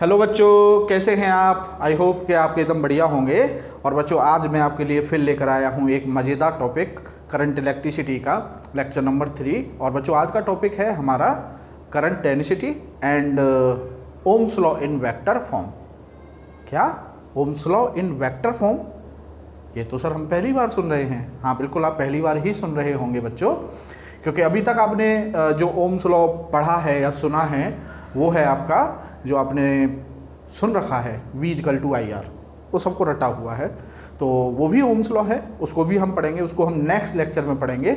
Hello बच्चों, कैसे हैं आप। आई होप कि आप एकदम बढ़िया होंगे। और बच्चों, आज मैं आपके लिए फिर लेकर आया हूं एक मज़ेदार टॉपिक, करंट इलेक्ट्रिसिटी का लेक्चर नंबर 3। और बच्चों, आज का टॉपिक है हमारा current density and Ohm's law in vector form. क्या Ohm's law in vector form? ये तो सर हम पहली बार सुन रहे हैं। हाँ बिल्कुल, आप पहली बार ही सुन रहे होंगे बच्चों, क्योंकि अभी तक आपने जो ओम्स लॉ पढ़ा है या सुना है वो है आपका, जो आपने सुन रखा है V=IR, वो सबको रटा हुआ है। तो वो भी ओम्स लॉ है, उसको भी हम पढ़ेंगे, उसको हम नेक्स्ट लेक्चर में पढ़ेंगे।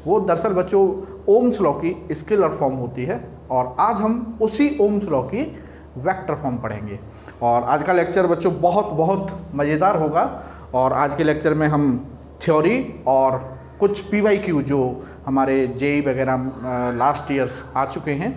वो दरअसल बच्चों ओम्स लॉ की स्केलर फॉर्म होती है, और आज हम उसी ओम्स लॉ की वेक्टर फॉर्म पढ़ेंगे। और आज का लेक्चर बच्चों बहुत बहुत मज़ेदार होगा। और आज के लेक्चर में हम थ्योरी और कुछ PYQ जो हमारे जेई वगैरह लास्ट ईयर्स आ चुके हैं,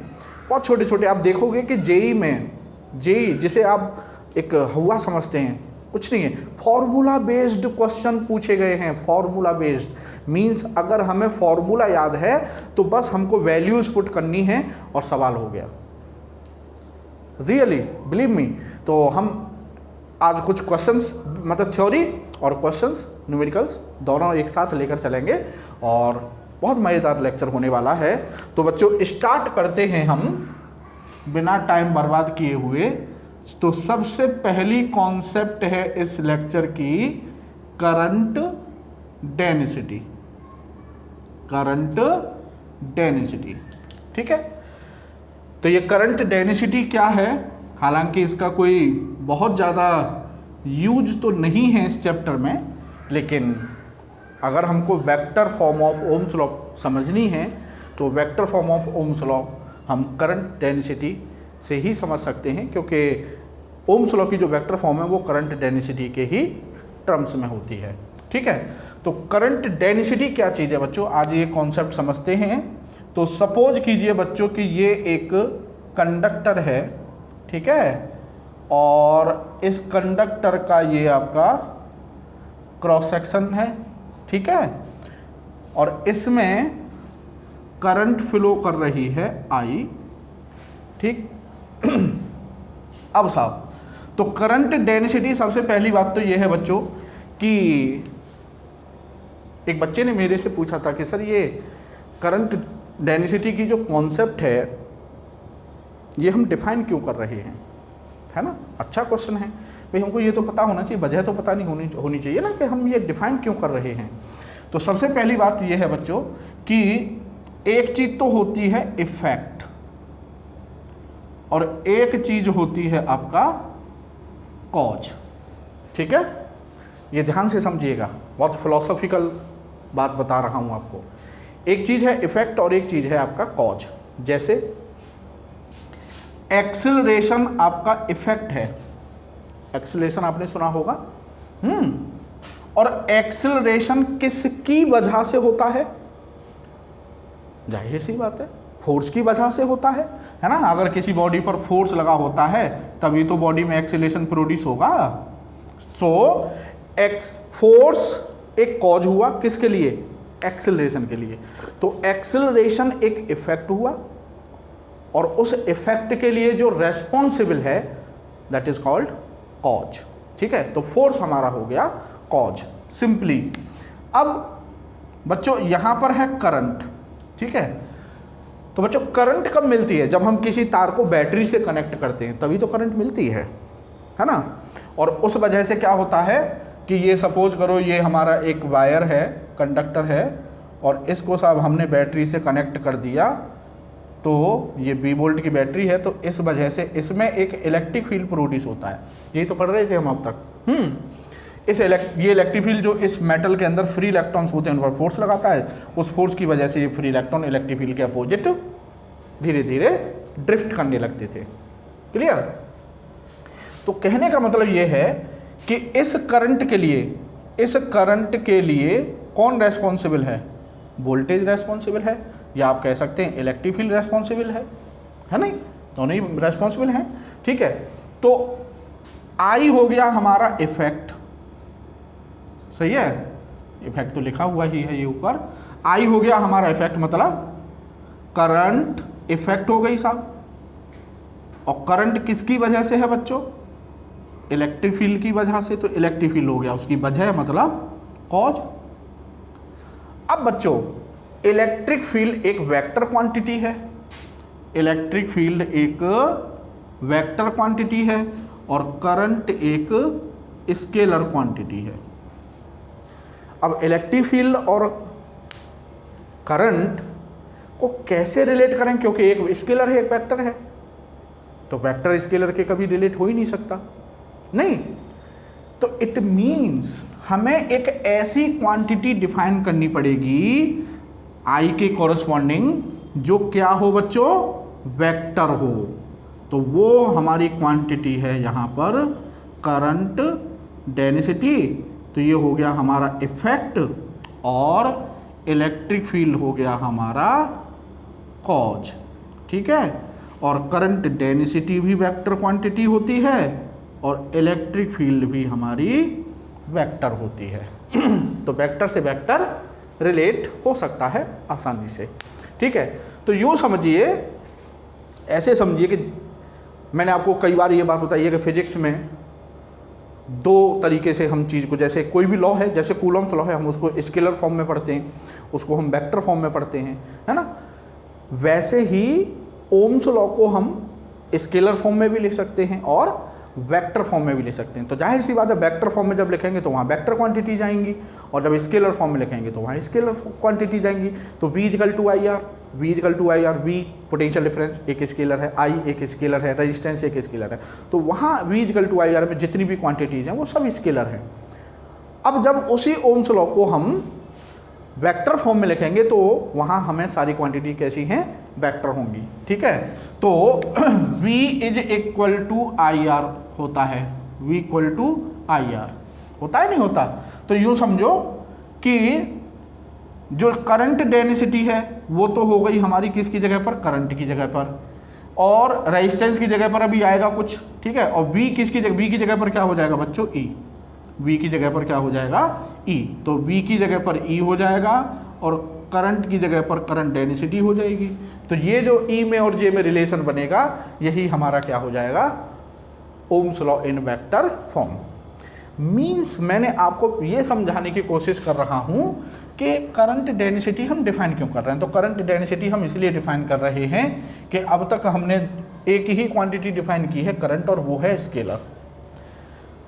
बहुत छोटे छोटे, आप देखोगे कि जेई जिसे आप एक हुआ समझते हैं, कुछ नहीं है, फॉर्मूला बेस्ड क्वेश्चन पूछे गए हैं। फॉर्मूला बेस्ड मींस अगर हमें फॉर्मूला याद है तो बस हमको वैल्यूज पुट करनी है और सवाल हो गया। Really believe me. तो हम आज कुछ क्वेश्चंस, मतलब थ्योरी और क्वेश्चंस न्यूमेरिकल्स दोनों एक साथ लेकर चलेंगे, और बहुत मज़ेदार लेक्चर होने वाला है। तो बच्चों स्टार्ट करते हैं हम बिना टाइम बर्बाद किए हुए। तो सबसे पहली कॉन्सेप्ट है इस लेक्चर की करंट डेंसिटी। करंट डेंसिटी, ठीक है। तो ये करंट डेंसिटी क्या है? हालांकि इसका कोई बहुत ज़्यादा यूज तो नहीं है इस चैप्टर में, लेकिन अगर हमको vector form of Ohm's law समझनी है तो vector form of Ohm's law हम करंट डेंसिटी से ही समझ सकते हैं, क्योंकि ओम्स लॉ की जो वेक्टर फॉर्म है वो करंट डेंसिटी के ही टर्म्स में होती है, ठीक है। तो करंट डेंसिटी क्या चीज़ है बच्चों, आज ये कॉन्सेप्ट समझते हैं। तो सपोज कीजिए बच्चों कि ये एक कंडक्टर है, ठीक है, और इस कंडक्टर का ये आपका क्रॉस सेक्शन है, ठीक है, और इसमें करंट फ्लो कर रही है I, ठीक। अब साहब, तो करंट डेंसिटी, सबसे पहली बात तो ये है बच्चों कि एक बच्चे ने मेरे से पूछा था कि सर ये करंट डेंसिटी की जो कॉन्सेप्ट है ये हम डिफाइन क्यों कर रहे हैं, है ना। अच्छा क्वेश्चन है भाई, हमको ये तो पता होना चाहिए, वजह तो पता नहीं होनी चाहिए ना कि हम ये डिफाइन क्यों कर रहे हैं। तो सबसे पहली बात ये है बच्चों कि एक चीज़ तो होती है इफेक्ट, और एक चीज़ होती है आपका कॉज, ठीक है। ये ध्यान से समझिएगा, बहुत फिलोसॉफिकल बात बता रहा हूँ आपको। एक चीज़ है इफेक्ट और एक चीज़ है आपका कॉज। जैसे एक्सेलरेशन आपका इफेक्ट है, एक्सेलरेशन आपने सुना होगा। और एक्सेलरेशन किसकी वजह से होता है? जाहिर सी बात है, फोर्स की वजह से होता है ना। अगर किसी बॉडी पर फोर्स लगा होता है तभी तो बॉडी में एक्सेलरेशन प्रोड्यूस होगा। सो फोर्स एक कॉज हुआ, किसके लिए? एक्सेलरेशन के लिए। तो एक्सेलरेशन एक इफेक्ट हुआ, और उस इफेक्ट के लिए जो रेस्पॉन्सिबल है दैट इज कॉल्ड कॉज, ठीक है। तो फोर्स हमारा हो गया कॉज, सिंपली। अब बच्चों यहां पर है करंट, ठीक है। तो बच्चों करंट कब मिलती है? जब हम किसी तार को बैटरी से कनेक्ट करते हैं तभी तो करंट मिलती है ना। और उस वजह से क्या होता है कि ये सपोज करो ये हमारा एक वायर है, कंडक्टर है, और इसको साहब हमने बैटरी से कनेक्ट कर दिया। तो ये 20 वोल्ट की बैटरी है, तो इस वजह से इसमें एक इलेक्ट्रिक फील्ड प्रोड्यूस होता है। यही तो पढ़ रहे थे हम अब तक। ये इलेक्ट्रिक फील्ड जो इस मेटल के अंदर फ्री इलेक्ट्रॉन्स होते हैं उन पर फोर्स लगाता है। उस फोर्स की वजह से ये फ्री इलेक्ट्रॉन इलेक्ट्रिक फील्ड के अपोजिट धीरे धीरे ड्रिफ्ट करने लगते थे। क्लियर? तो कहने का मतलब ये है कि इस करंट के लिए कौन रेस्पॉन्सिबल है? वोल्टेज रेस्पॉन्सिबल है, या आप कह सकते हैं इलेक्ट्रिक फील्ड रेस्पॉन्सिबल है नहीं? दोनों ही रेस्पॉन्सिबल हैं, ठीक है। तो I हो गया हमारा इफेक्ट, सही है, इफेक्ट तो लिखा हुआ ही है ये ऊपर। I हो गया हमारा इफेक्ट, मतलब करंट इफेक्ट हो गई साहब, और करंट किसकी वजह से है बच्चों? इलेक्ट्रिक फील्ड की वजह से। तो इलेक्ट्रिक फील्ड हो गया उसकी वजह, मतलब कॉज। अब बच्चों इलेक्ट्रिक फील्ड एक वेक्टर क्वांटिटी है, इलेक्ट्रिक फील्ड एक वेक्टर क्वांटिटी है और करंट एक स्केलर क्वांटिटी है। अब इलेक्ट्रिक फील्ड और करंट को कैसे रिलेट करें, क्योंकि एक स्केलर है एक वेक्टर है, तो वेक्टर स्केलर के कभी रिलेट हो ही नहीं सकता, नहीं। तो इट मीन्स हमें एक ऐसी क्वांटिटी डिफाइन करनी पड़ेगी आई के कॉरस्पॉन्डिंग जो क्या हो बच्चों? वेक्टर हो। तो वो हमारी क्वांटिटी है यहाँ पर करंट डेंसिटी। तो ये हो गया हमारा इफेक्ट और इलेक्ट्रिक फील्ड हो गया हमारा कॉज, ठीक है। और करंट डेंसिटी भी वेक्टर क्वांटिटी होती है और इलेक्ट्रिक फील्ड भी हमारी वेक्टर होती है। तो वेक्टर से वेक्टर रिलेट हो सकता है आसानी से, ठीक है। तो यूँ समझिए, ऐसे समझिए कि मैंने आपको कई बार ये बात बताई है कि फिजिक्स में दो तरीके से हम चीज़ को, जैसे कोई भी लॉ है, जैसे कूलम्स लॉ है, हम उसको स्केलर फॉर्म में पढ़ते हैं, उसको हम वेक्टर फॉर्म में पढ़ते हैं, है ना। वैसे ही ओम्स लॉ को हम स्केलर फॉर्म में भी लिख सकते हैं और वेक्टर फॉर्म में भी लिख सकते हैं। तो जाहिर सी बात है, वेक्टर फॉर्म में जब लिखेंगे तो वहाँ वेक्टर क्वांटिटी जाएंगी और जब स्केलर फॉर्म में लिखेंगे तो वहाँ स्केलर क्वांटिटी जाएंगी। तो V equal to I R, V equal to I R, V potential difference एक स्केलर है, I एक स्केलर है, रेजिस्टेंस एक स्केलर है। तो वहाँ V equal to I R में जितनी भी क्वांटिटीज़ हैं वो सब स्केलर हैं। अब जब उसी ओम्स लॉ को हम वेक्टर फॉर्म में लिखेंगे तो वहाँ हमें सारी क्वांटिटी कैसी हैं? वेक्टर होंगी, ठीक है। तो V is equal to I R होता है, V equal to I R होता है, नहीं होता? तो यूँ समझो कि जो करंट डेंसिटी है वो तो हो गई हमारी किसकी जगह पर? करंट की जगह पर, और रेजिस्टेंस की जगह पर अभी आएगा कुछ, ठीक है। और V किसकी जगह? V की जगह पर क्या हो जाएगा बच्चों? E। V की जगह पर क्या हो जाएगा? E। तो V की जगह पर E हो जाएगा और करंट की जगह पर करंट डेंसिटी हो जाएगी। तो ये जो E में और J में रिलेशन बनेगा, यही हमारा क्या हो जाएगा? Ohms law in vector form. Means मैंने आपको ये समझाने की कोशिश कर रहा हूँ कि करंट डेंसिटी हम डिफाइन क्यों कर रहे हैं। तो करंट डेंसिटी हम इसलिए डिफाइन कर रहे हैं कि अब तक हमने एक ही क्वांटिटी डिफाइन की है, करंट, और वो है स्केलर।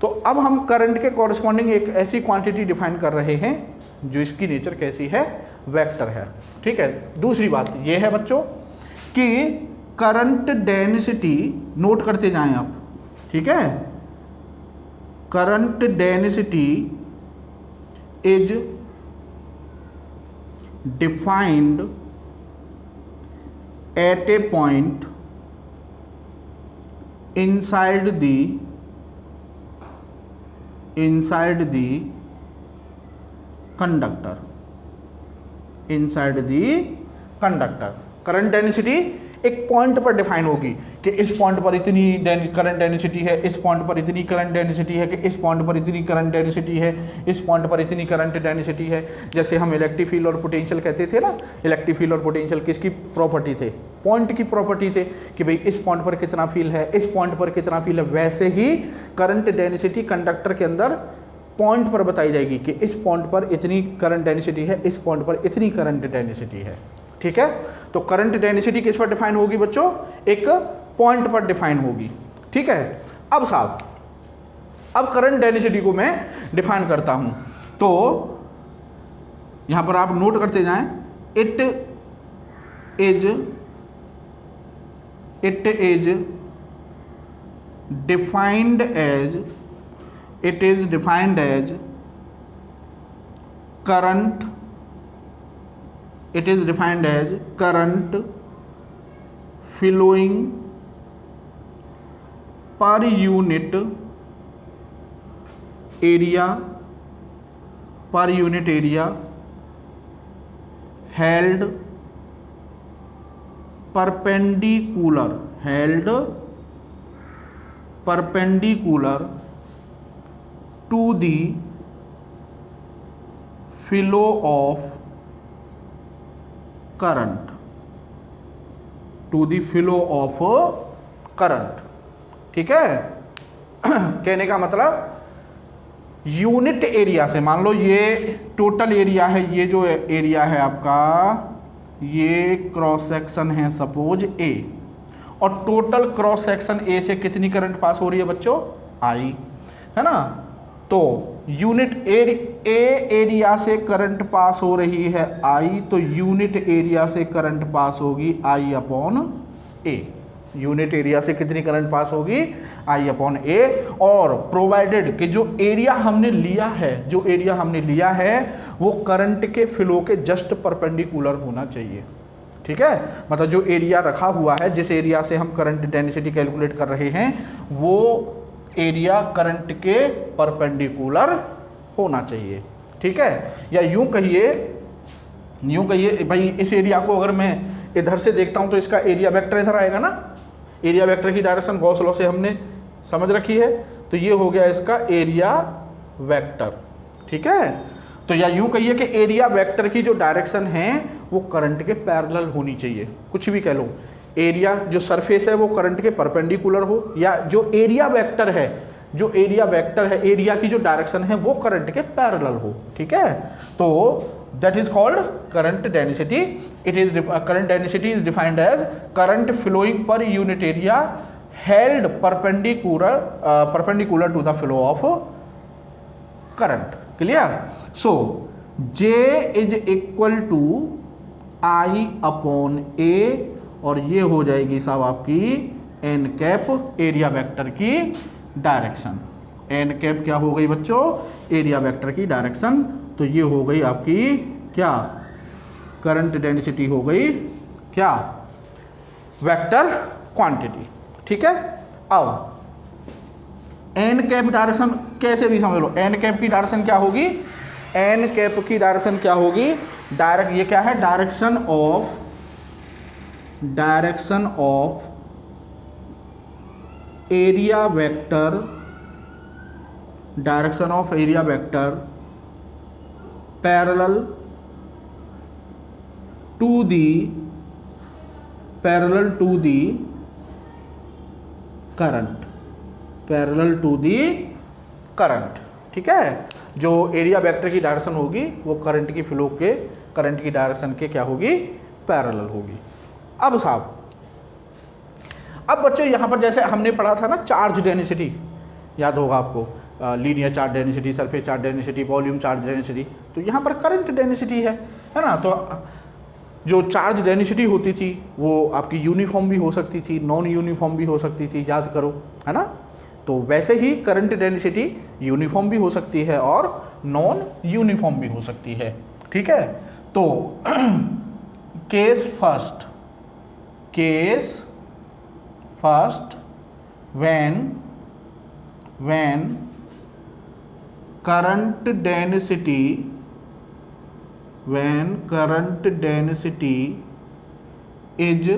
तो अब हम करंट के कॉरस्पॉन्डिंग एक ऐसी क्वांटिटी डिफाइन कर रहे हैं जो इसकी नेचर कैसी है? वेक्टर है, ठीक है। दूसरी बात ये है बच्चों कि करंट डेंसिटी नोट करते जाएं आप, ठीक है। Current density is defined at A point inside the conductor, inside the conductor। Current density एक पॉइंट पर डिफाइन होगी कि इस पॉइंट पर इतनी करंट डेंसिटी है, इस पॉइंट पर इतनी करंट डेंसिटी है, कि इस पॉइंट पर इतनी करंट डेंसिटी है, इस पॉइंट पर इतनी करंट डेंसिटी है। जैसे हम इलेक्ट्रिक फील्ड और पोटेंशियल कहते थे ना, इलेक्ट्रिक फील्ड और पोटेंशियल किसकी प्रॉपर्टी थे? पॉइंट की प्रॉपर्टी थे कि भाई इस पॉइंट पर कितना फील्ड है, इस पॉइंट पर कितना फील्ड है। वैसे ही करंट डेंसिटी कंडक्टर के अंदर पॉइंट पर बताई जाएगी कि इस पॉइंट पर इतनी करंट डेंसिटी है, इस पॉइंट पर इतनी करंट डेंसिटी है, ठीक है। तो करंट डेंसिटी किस पर डिफाइन होगी बच्चों? एक पॉइंट पर डिफाइन होगी, ठीक है। अब साहब, अब करंट डेंसिटी को मैं डिफाइन करता हूं, तो यहां पर आप नोट करते जाएं। It is defined as current, it is defined as current flowing per unit area held perpendicular to the flow of current, current. ठीक है, कहने का मतलब यूनिट एरिया से, मान लो ये टोटल एरिया है, ये जो एरिया है आपका, ये क्रॉस सेक्शन है सपोज ए, और टोटल क्रॉस सेक्शन ए से कितनी करंट पास हो रही है बच्चों, आई, है ना। तो यूनिट एरिया से करंट पास हो रही है आई, तो यूनिट एरिया से करंट पास होगी आई अपॉन ए। यूनिट एरिया से कितनी करंट पास होगी, आई अपॉन ए। और प्रोवाइडेड कि जो एरिया हमने लिया है, जो एरिया हमने लिया है वो करंट के फ्लो के जस्ट परपेंडिकुलर होना चाहिए। ठीक है, मतलब जो एरिया रखा हुआ है, जिस एरिया से हम करंट डेंसिटी कैलकुलेट कर रहे हैं, वो एरिया करंट के परपेंडिकुलर होना चाहिए। ठीक है, या यूं कहिए भाई, इस एरिया को अगर मैं इधर से देखता हूं तो इसका एरिया वेक्टर इधर आएगा ना। एरिया वेक्टर की डायरेक्शन गॉस लॉ से हमने समझ रखी है, तो ये हो गया इसका एरिया वेक्टर। ठीक है, तो या यूं कहिए कि एरिया वेक्टर की जो डायरेक्शन है वो करंट के पैरेलल होनी चाहिए, कुछ भी कह लो। एरिया जो सरफेस है वो करंट के परपेंडिकुलर हो, या जो एरिया वेक्टर है, एरिया की जो डायरेक्शन है वो करंट के पैरेलल हो। ठीक है, तो that is called current density. It is current density is defined as current flowing per unit area held perpendicular to the flow of current. Clear? So J is equal to I upon A, और ये हो जाएगी साहब आपकी n cap area vector की direction. N cap क्या हो गई बच्चों, एरिया वेक्टर की डायरेक्शन। तो ये हो गई आपकी क्या, करंट डेंसिटी हो गई क्या, वेक्टर क्वांटिटी। ठीक है, अब एन कैप डायरेक्शन कैसे भी समझ लो, एन कैप की डायरेक्शन क्या होगी, एन कैप की डायरेक्शन क्या होगी, डायरेक्ट, ये क्या है, direction of area vector, direction of area vector parallel to the current. ठीक है, जो एरिया वेक्टर की डायरेक्शन होगी वो करंट की फ्लो के, करंट की डायरेक्शन के क्या होगी, पैरेलल होगी। अब साहब, अब बच्चों यहाँ पर जैसे हमने पढ़ा था ना चार्ज डेंसिटी, याद होगा आपको, linear charge density, surface charge density, volume charge density, तो यहाँ पर करंट डेंसिटी है ना। तो जो चार्ज डेंसिटी होती थी वो आपकी यूनिफॉर्म भी हो सकती थी, नॉन यूनिफॉर्म भी हो सकती थी, याद करो, है ना। तो वैसे ही करंट डेंसिटी यूनिफॉर्म भी हो सकती है और नॉन यूनिफॉर्म भी हो सकती है। ठीक है, तो case first when current density is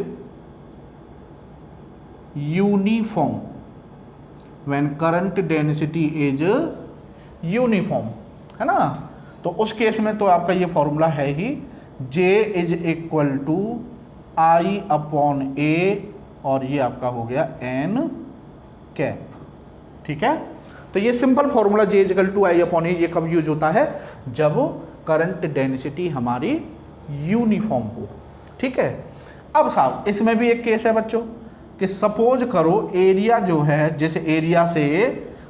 uniform, है ना। तो उस केस में तो आपका ये फॉर्मूला है ही, J is equal to I upon A, और ये आपका हो गया N कैप। ठीक है, तो ये simple formula J equal to I upon A ये कब यूज होता है, जब करंट डेंसिटी हमारी यूनिफॉर्म हो। ठीक है, अब साहब इसमें भी एक केस है बच्चों कि सपोज करो एरिया जो है, जिस एरिया से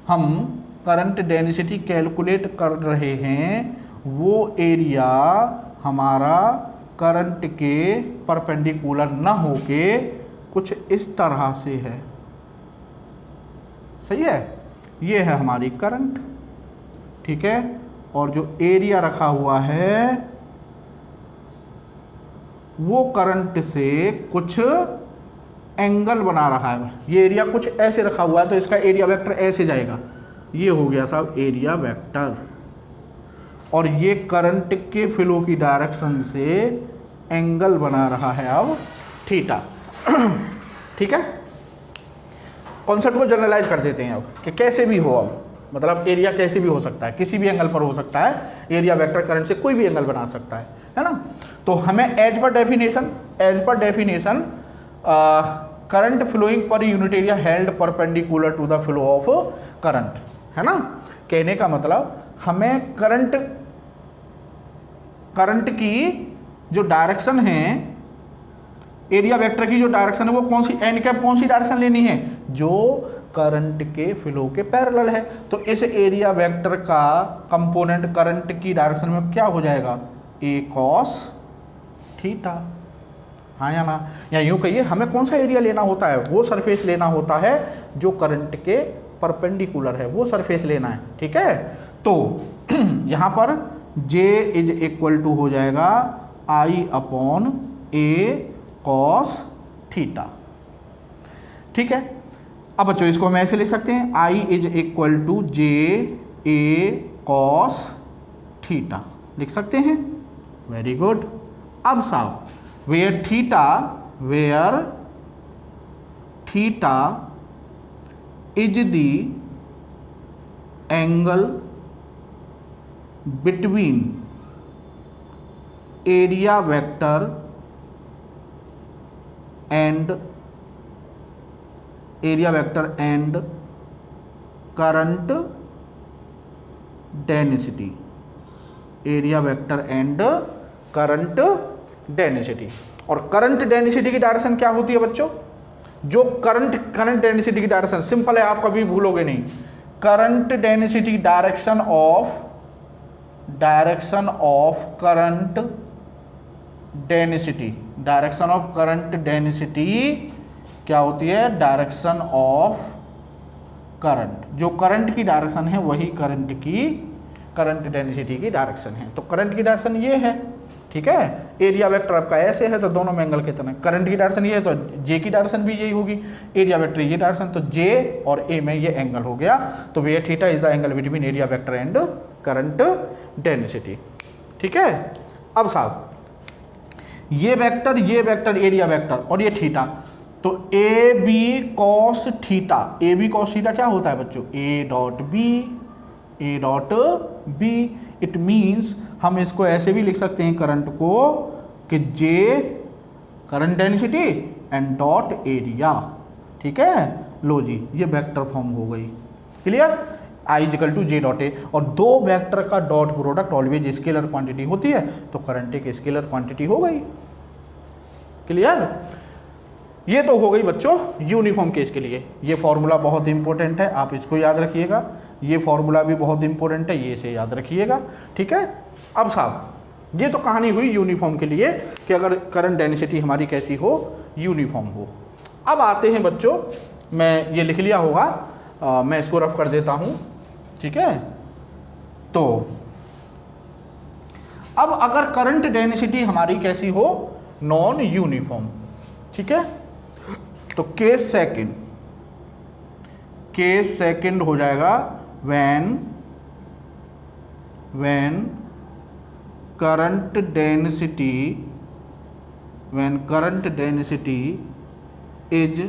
हम करंट डेंसिटी कैलकुलेट कर रहे हैं वो एरिया हमारा करंट के परपेंडिकुलर ना होके कुछ इस तरह से है। सही है, ये है हमारी करंट। ठीक है, और जो एरिया रखा हुआ है वो करंट से कुछ एंगल बना रहा है। ये एरिया कुछ ऐसे रखा हुआ है तो इसका एरिया वेक्टर ऐसे जाएगा, ये हो गया साहब एरिया वेक्टर। और ये करंट के फ्लो की डायरेक्शन से एंगल बना रहा है अब थीटा। ठीक है, कॉन्सेप्ट को जनरलाइज कर देते हैं अब कि कैसे भी हो, अब मतलब एरिया कैसे भी हो सकता है, किसी भी एंगल पर हो सकता है, एरिया वेक्टर करंट से कोई भी एंगल बना सकता है ना। तो हमें as per definition current flowing per unit area held perpendicular to the flow of current, है ना। कहने का मतलब हमें करंट की जो डायरेक्शन है, एरिया वेक्टर की जो डायरेक्शन है वो कौन सी, एन कैप कौन सी डायरेक्शन लेनी है, जो करंट के फ्लो के पैरेलल है। तो इस एरिया वेक्टर का कंपोनेंट करंट की डायरेक्शन में क्या हो जाएगा, ए कॉस थीटा, हाँ या ना। या यूं कहिए हमें कौन सा एरिया लेना होता है, वो सरफेस लेना होता है जो करंट के परपेंडिकुलर है, वो सरफेस लेना है, ठीक है। तो यहाँ पर J इज इक्वल टू हो जाएगा I upon A cos theta, ठीक है। अब बच्चों इसको हम ऐसे लिख सकते हैं, I is equal to J A cos theta, लिख सकते हैं, वेरी गुड। अब साहब where theta is the angle between area vector and current density, area vector and current density. और करंट डेंसिटी की डायरेक्शन क्या होती है बच्चों, जो करंट डेंसिटी की डायरेक्शन सिंपल है, आप कभी भूलोगे नहीं। Current density direction of current density क्या होती है, डायरेक्शन ऑफ करंट, जो करंट की डायरेक्शन है वही करंट डेंसिटी की डायरेक्शन है। तो करंट की डायरेक्शन ये है, ठीक है। एरिया वेक्टर आपका ऐसे है तो दोनों में एंगल कितना है, करंट की डायरेक्शन ये है तो जे की डायरेक्शन भी यही होगी, एरिया वेक्टर ये डायरेक्शन, तो जे और ए में ये एंगल हो गया। तो where theta is the angle between area vector and current density, ठीक है। अब साहब ये वेक्टर एरिया वेक्टर और ये थीटा, तो ए बी कॉस थीटा क्या होता है बच्चों, A dot B. It means हम इसको ऐसे भी लिख सकते हैं करंट को कि J current density and dot area, ठीक है। लो जी ये वेक्टर फॉर्म हो गई, clear. I equal to J dot A, और दो वेक्टर का dot product always scalar quantity होती है, तो करंट एक स्केलर क्वांटिटी हो गई, क्लियर। ये तो हो गई बच्चों यूनिफॉर्म केस के लिए। ये फॉर्मूला बहुत इंपॉर्टेंट है, आप इसको याद रखिएगा। ये फॉर्मूला भी बहुत इंपॉर्टेंट है, ये इसे याद रखिएगा, ठीक है। अब साहब ये तो कहानी हुई यूनिफॉर्म के लिए कि अगर करंट डेंसिटी हमारी कैसी हो, यूनिफॉर्म हो। अब आते हैं बच्चों, मैं ये लिख लिया होगा, मैं इसको रफ कर देता हूँ, ठीक है। तो अब अगर करंट डेंसिटी हमारी कैसी हो, नॉन यूनिफॉर्म, ठीक है। तो केस सेकंड हो जाएगा when current density is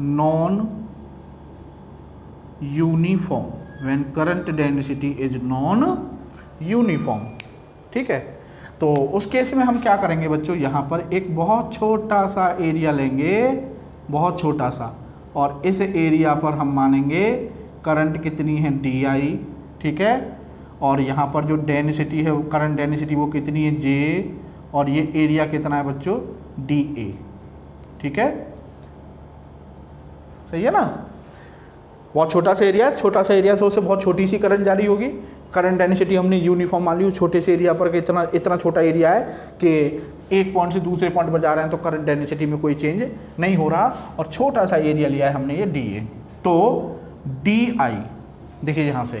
non uniform, ठीक है। तो उस केस में हम क्या करेंगे बच्चों, यहाँ पर एक बहुत छोटा सा एरिया लेंगे, बहुत छोटा सा, और इस एरिया पर हम मानेंगे करंट कितनी है, डी आई, ठीक है। और यहाँ पर जो डेंसिटी है, करंट डेंसिटी वो कितनी है, जे, और ये एरिया कितना है बच्चों, डी ए, ठीक है। सही है ना। बहुत छोटा सा एरिया से उससे बहुत छोटी सी करंट जारी होगी। करंट डेंसिटी हमने यूनिफॉर्म मान ली, छोटे से एरिया पर इतना छोटा एरिया है कि एक पॉइंट से दूसरे पॉइंट पर जा रहे हैं, तो करंट डेंसिटी में कोई चेंज नहीं हो रहा, और छोटा सा एरिया लिया है हमने ये डी ए। तो डी आई देखिए यहाँ से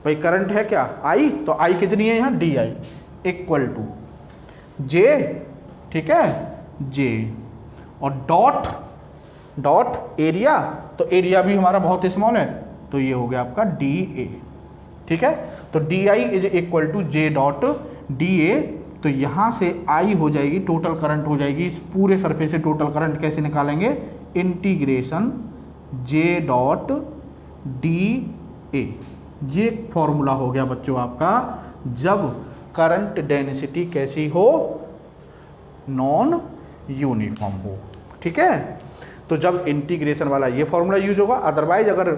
भाई करंट है क्या, आई, तो आई कितनी है यहाँ, डी आई इक्वल टू जे, ठीक है, जे, और डॉट एरिया, तो एरिया भी हमारा बहुत स्मॉल है, तो ये हो गया आपका डी ए, ठीक है। तो d I is equal to J dot D A. तो यहाँ से आई हो जाएगी, टोटल करंट हो जाएगी, इस पूरे सरफेस से टोटल करंट कैसे निकालेंगे, integration J dot D A. ये फॉर्मूला हो गया बच्चों आपका, जब करंट डेंसिटी कैसी हो, नॉन यूनिफॉर्म हो। ठीक है। तो जब इंटीग्रेशन वाला ये फॉर्मूला यूज होगा, अदरवाइज अगर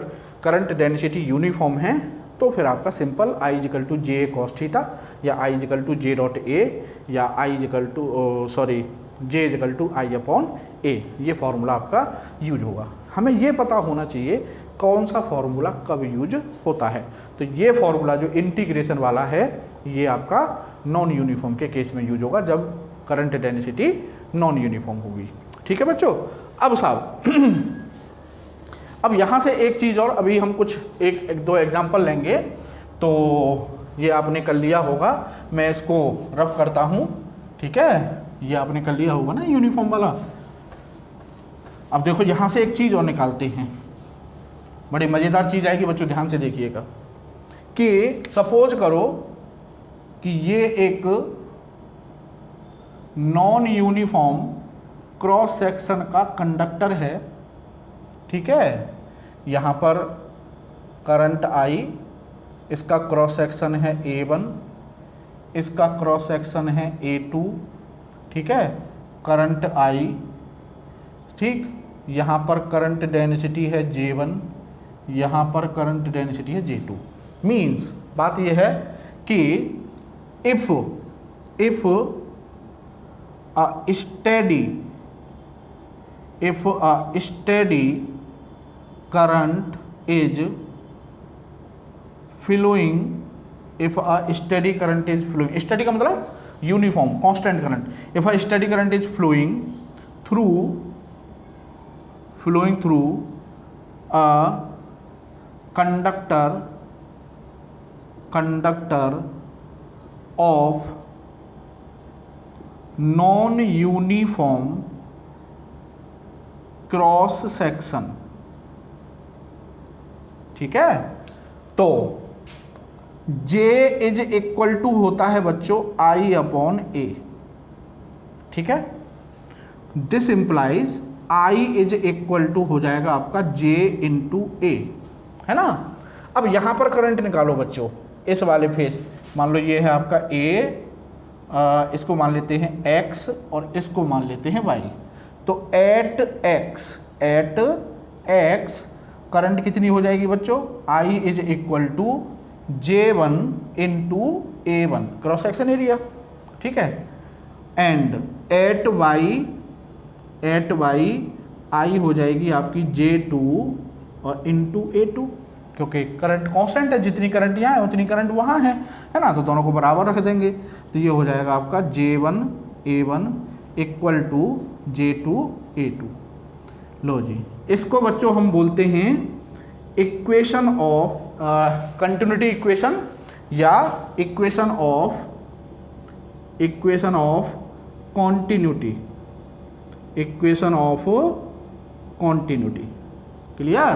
करंट डेंसिटी यूनिफॉर्म है तो फिर आपका simple I is equal to J cos theta या I is equal to J dot A या I is equal to J is equal to I upon A, ये फॉर्मूला आपका यूज होगा। हमें ये पता होना चाहिए कौन सा फॉर्मूला कब यूज होता है। तो ये फॉर्मूला जो इंटीग्रेशन वाला है ये आपका नॉन यूनिफॉर्म के केस में यूज होगा, जब करंट डेंसिटी नॉन यूनिफॉर्म होगी। ठीक है बच्चों। अब साहब अब यहाँ से एक चीज़ और, अभी हम कुछ एक दो एग्जाम्पल लेंगे। तो ये आपने कर लिया होगा, मैं इसको रफ करता हूँ। ठीक है, ये आपने कर लिया होगा ना यूनिफॉर्म वाला। अब देखो यहाँ से एक चीज़ और निकालते हैं, बड़ी मज़ेदार चीज़ आएगी बच्चों, ध्यान से देखिएगा। कि सपोज करो कि ये एक नॉन यूनिफॉर्म क्रॉस सेक्शन का कंडक्टर है। ठीक है, यहाँ पर करंट I, इसका क्रॉस सेक्शन है A1, इसका क्रॉस सेक्शन है A2। ठीक है, करंट I, ठीक, यहाँ पर करंट डेंसिटी है J1, यहाँ पर करंट डेंसिटी है J2। मीन्स बात यह है कि if a steady current is flowing, if a steady current is flowing, steady का मतलब uniform constant current, if a steady current is flowing through a conductor of non uniform cross section. ठीक है, तो J is equal to होता है बच्चों I upon A. ठीक है, this implies I is equal to हो जाएगा आपका J इंटू ए, है ना। अब यहां पर करंट निकालो बच्चों, इस वाले फेज, मान लो ये है आपका A, इसको मान लेते हैं x और इसको मान लेते हैं y। तो एट x करंट कितनी हो जाएगी बच्चों, I is equal to J1 into A1 cross section area. ठीक है, एंड एट y I हो जाएगी आपकी J2 और इंटू A2, क्योंकि करंट कांस्टेंट है, जितनी करंट यहाँ है उतनी करंट वहाँ है ना, तो दोनों को बराबर रख देंगे। तो ये हो जाएगा आपका J1 A1 equal to J2 A2। लो जी, इसको बच्चों हम बोलते हैं इक्वेशन ऑफ कंटिन्यूटी इक्वेशन या equation of continuity. Clear,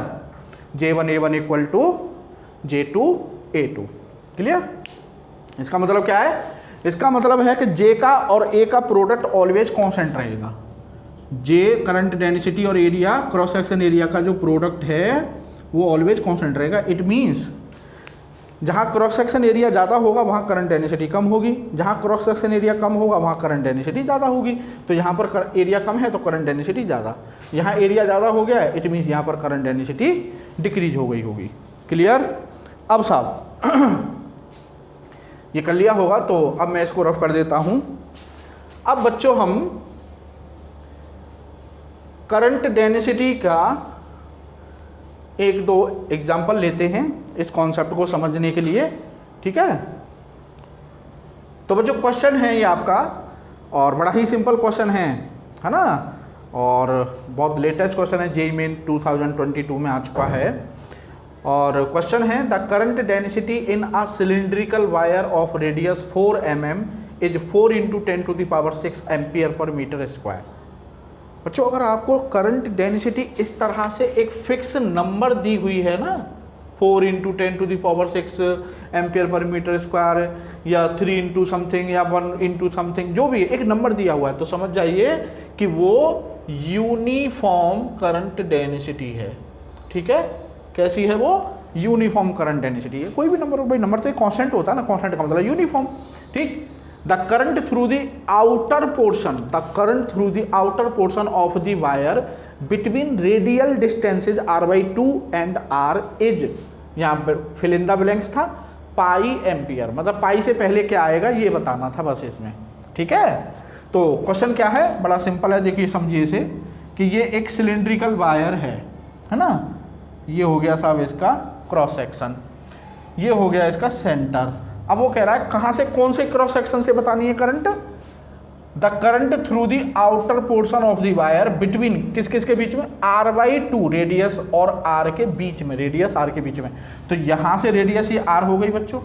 J1 A1 equal to J2 A2। Clear, इसका मतलब क्या है, इसका मतलब है कि J का और A का प्रोडक्ट ऑलवेज कांस्टेंट रहेगा। J करंट डेंसिटी और एरिया क्रॉस सेक्शन एरिया का जो प्रोडक्ट है वो ऑलवेज कांस्टेंट रहेगा। इट मीन्स जहाँ क्रॉस सेक्शन एरिया ज़्यादा होगा वहाँ करंट डेंसिटी कम होगी, जहाँ क्रॉस सेक्शन एरिया कम होगा वहाँ करंट डेंसिटी ज़्यादा होगी। तो यहाँ पर एरिया कम है तो करंट डेंसिटी ज़्यादा, यहाँ एरिया ज़्यादा हो गया है, इट मीन्स यहाँ पर करंट डेंसिटी डिक्रीज हो गई होगी। क्लियर। अब साहब ये कर लिया होगा, तो अब मैं इसको रफ कर देता हूँ। अब बच्चों हम करंट डेंसिटी का एक दो एग्जाम्पल लेते हैं इस कॉन्सेप्ट को समझने के लिए। ठीक है, तो बच्चों क्वेश्चन है ये आपका, और बड़ा ही सिंपल क्वेश्चन है ना, और बहुत लेटेस्ट क्वेश्चन है, जेईई मेन 2022 में आ चुका है। और क्वेश्चन है the current density in a cylindrical wire of radius 4 mm is 4 × 10⁶ ampere per metre square. बच्चों अगर आपको करंट डेंसिटी इस तरह से एक फिक्स नंबर दी हुई है ना, 4 × 10⁶ एम्पियर पर मीटर स्क्वायर या 3 × समथिंग या 1 × समथिंग, जो भी एक नंबर दिया हुआ है, तो समझ जाइए कि वो यूनिफॉर्म करंट डेंसिटी है। ठीक है, कैसी है वो, यूनिफॉर्म करंट डेंसिटी है। कोई भी नंबर, भाई नंबर तो एक कांस्टेंट होता है ना, कांस्टेंट का मतलब यूनिफॉर्म। ठीक, the current through the outer portion of the wire between radial distances r/2 and r is, यहाँ पर फिल इन द ब्लैंक्स था, पाई एम्पियर, मतलब पाई से पहले क्या आएगा ये बताना था बस इसमें। ठीक है, तो क्वेश्चन क्या है, बड़ा सिंपल है, देखिए समझिए इसे कि ये एक सिलिंड्रिकल वायर है ना, ये हो गया साहब इसका क्रॉस सेक्शन, ये हो गया इसका सेंटर। अब वो कह रहा है कहाँ से, कौन से क्रॉस सेक्शन से बतानी है current, the current through the outer portion of the wire between किस किस के बीच में, r/2 रेडियस और r के बीच में, रेडियस r के बीच में। तो यहाँ से रेडियस ये r हो गई बच्चों,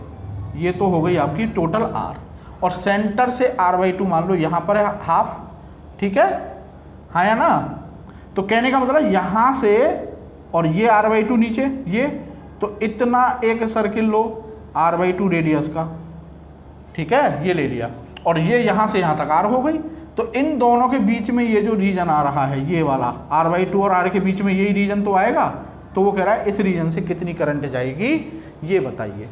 ये तो हो गई आपकी टोटल r, और सेंटर से r/2 मान लो यहाँ पर है हाफ, ठीक है, हाँ या ना। तो कहने का मतलब यहाँ से, और ये r/2 नीचे, ये तो इतना एक सर्किल लो r/2 रेडियस का, ठीक है, ये ले लिया, और ये यहाँ से यहाँ तक r हो गई। तो इन दोनों के बीच में ये जो रीजन आ रहा है, ये वाला r/2 और r के बीच में यही रीजन तो आएगा। तो वो कह रहा है इस रीजन से कितनी करंट जाएगी ये बताइए।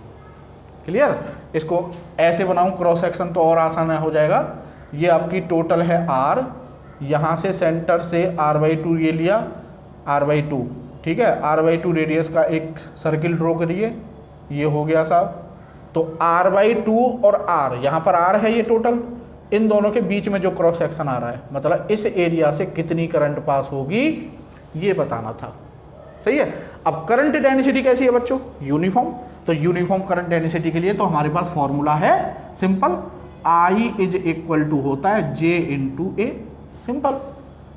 क्लियर, इसको ऐसे बनाऊं क्रॉस सेक्शन तो और आसान हो जाएगा। ये आपकी टोटल है r, यहाँ से सेंटर से r/2 ये लिया, r/2, ठीक है, r/2 रेडियस का एक सर्किल ड्रॉ करिए, ये हो गया साहब। तो r/2 और r, यहाँ पर r है ये टोटल, इन दोनों के बीच में जो क्रॉस सेक्शन आ रहा है, मतलब इस एरिया से कितनी करंट पास होगी ये बताना था। सही है। अब करंट डेंसिटी कैसी है बच्चों, यूनिफॉर्म। तो यूनिफॉर्म करंट डेंसिटी के लिए तो हमारे पास फॉर्मूला है simple, I is equal to होता है J इंटू ए, सिंपल,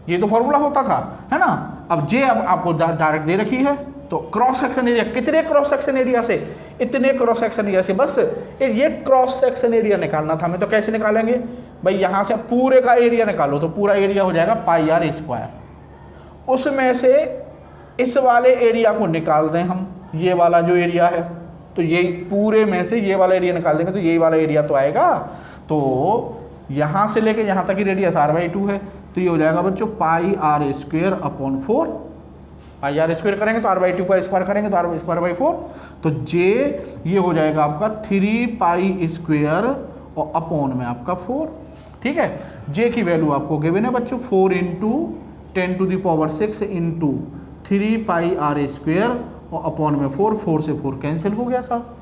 ये तो फॉर्मूला होता था, है ना। अब J अब आपको डायरेक्ट दे रखी है, तो क्रॉस सेक्शन एरिया, कितने क्रॉस सेक्शन एरिया से, इतने क्रॉस सेक्शन एरिया से, बस ये क्रॉस सेक्शन एरिया निकालना था हमें। तो कैसे निकालेंगे भाई, यहाँ से पूरे का एरिया निकालो, तो पूरा एरिया हो जाएगा πr², उसमें से इस वाले एरिया को निकाल दें हम, ये वाला जो एरिया है, तो ये पूरे में से ये वाला एरिया निकाल देंगे तो यही वाला एरिया तो आएगा। तो यहाँ से लेके यहाँ तक की रेडियस r/2 है, तो ये हो जाएगा बच्चों πr²/4, πr² करेंगे तो r/2 का स्क्वायर करेंगे तो r²/4, तो j ये हो जाएगा आपका 3π² और अपॉन में आपका 4, ठीक है। j की वैल्यू आपको गिवन है बच्चों 4 × 10⁶ इंटू 3πr² और अपॉन में 4, 4 से 4 कैंसिल हो गया साहब,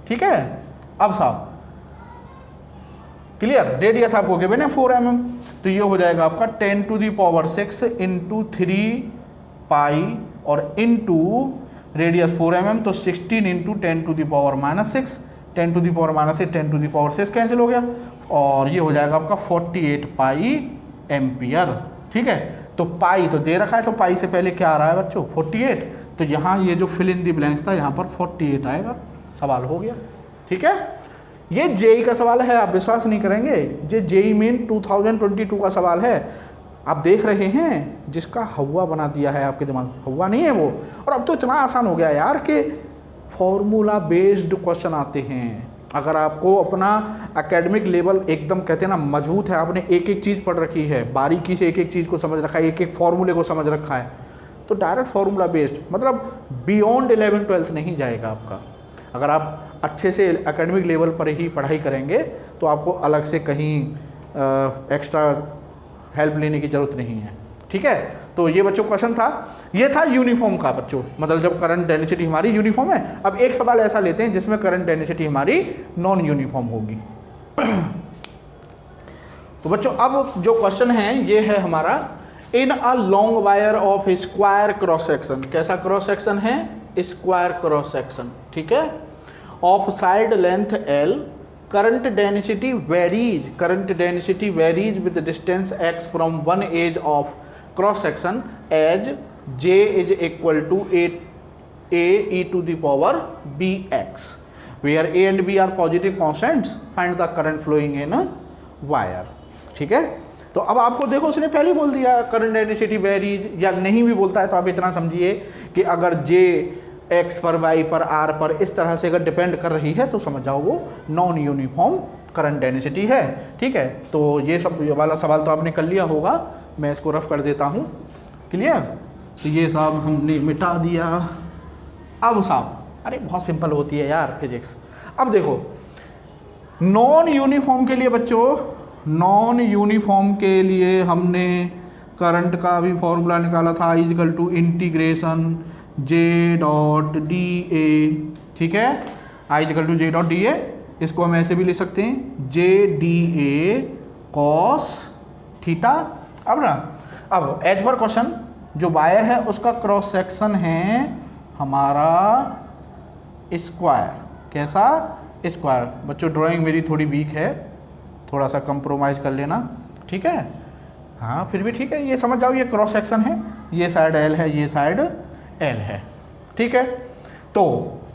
ठीक है। अब साहब क्लियर, रेडियस आपको गिवन है 4 mm, तो ये हो जाएगा आपका 10⁶ इंटू 3π और इंटू रेडियस 4 mm, तो 16 इंटू 10⁻⁻6, 10⁻⁻6 कैंसिल हो गया, और ये हो जाएगा आपका 48π एम्पियर, ठीक है। तो पाई तो दे रखा है, तो पाई से पहले क्या आ रहा है बच्चों 48, तो यहाँ ये जो फिल इन दी ब्लैंक्स था यहाँ पर 48 आएगा, सवाल हो गया, ठीक है। ये जेई का सवाल है, आप विश्वास नहीं करेंगे, ये जेई मेन 2022 का सवाल है। आप देख रहे हैं जिसका हवा बना दिया है आपके दिमाग, हवा नहीं है वो। और अब तो इतना आसान हो गया यार कि फॉर्मूला बेस्ड क्वेश्चन आते हैं। अगर आपको अपना एकेडमिक लेवल एकदम कहते हैं ना मजबूत है, आपने एक एक चीज़ पढ़ रखी है, बारीकी से एक एक चीज़ को समझ रखा है, एक एक फॉर्मूले को समझ रखा है, तो डायरेक्ट फॉर्मूला बेस्ड मतलब बियॉन्ड 11th-12th नहीं जाएगा आपका। अगर आप अच्छे से एकेडमिक लेवल पर ही पढ़ाई करेंगे तो आपको अलग से कहीं एक्स्ट्रा हेल्प लेने की ज़रूरत नहीं है, ठीक है। तो ये बच्चों क्वेश्चन था, ये था यूनिफॉर्म का बच्चों, मतलब जब करंट डेंसिटी हमारी यूनिफॉर्म है। अब एक सवाल ऐसा लेते हैं जिसमें करंट डेंसिटी हमारी नॉन यूनिफॉर्म होगी। तो बच्चों अब जो क्वेश्चन है ये है हमारा, in a long wire of square cross section, कैसा क्रॉस सेक्शन है, स्क्वायर क्रॉस सेक्शन, ठीक है, of side length L, current density varies with distance x from one edge of cross section as j is equal to a e to the power bx, where a and b are positive constants, find the current flowing in a wire, ठीक है। तो अब आपको देखो उसने पहले ही बोल दिया करंट डेंसिटी वेरीज, या नहीं भी बोलता है तो आप इतना समझिए कि अगर j x पर y पर r पर इस तरह से अगर डिपेंड कर रही है तो समझ जाओ वो नॉन यूनिफॉर्म करंट डेंसिटी है, ठीक है। तो ये सब वाला सवाल तो आपने कर लिया होगा, मैं इसको रफ कर देता हूँ, क्लियर। तो ये साहब हमने मिटा दिया। अब साहब अरे बहुत सिंपल होती है यार फिजिक्स। अब देखो नॉन यूनिफॉर्म के लिए बच्चों, नॉन यूनिफॉर्म के लिए हमने करंट का भी फॉर्मूला निकाला था, is equal to integration J dot D A, ठीक है, I is equal to J dot D A. इसको हम ऐसे भी लिख सकते हैं J D A cos theta. अब ना, अब एज पर क्वेश्चन जो वायर है उसका क्रॉस सेक्शन है हमारा स्क्वायर। कैसा? स्क्वायर। बच्चों ड्राइंग मेरी थोड़ी वीक है, थोड़ा सा कंप्रोमाइज़ कर लेना, ठीक है। हाँ फिर भी ठीक है, ये समझ जाओ, ये क्रॉस सेक्शन है, ये साइड एल है, ये साइड एल है, ठीक है। तो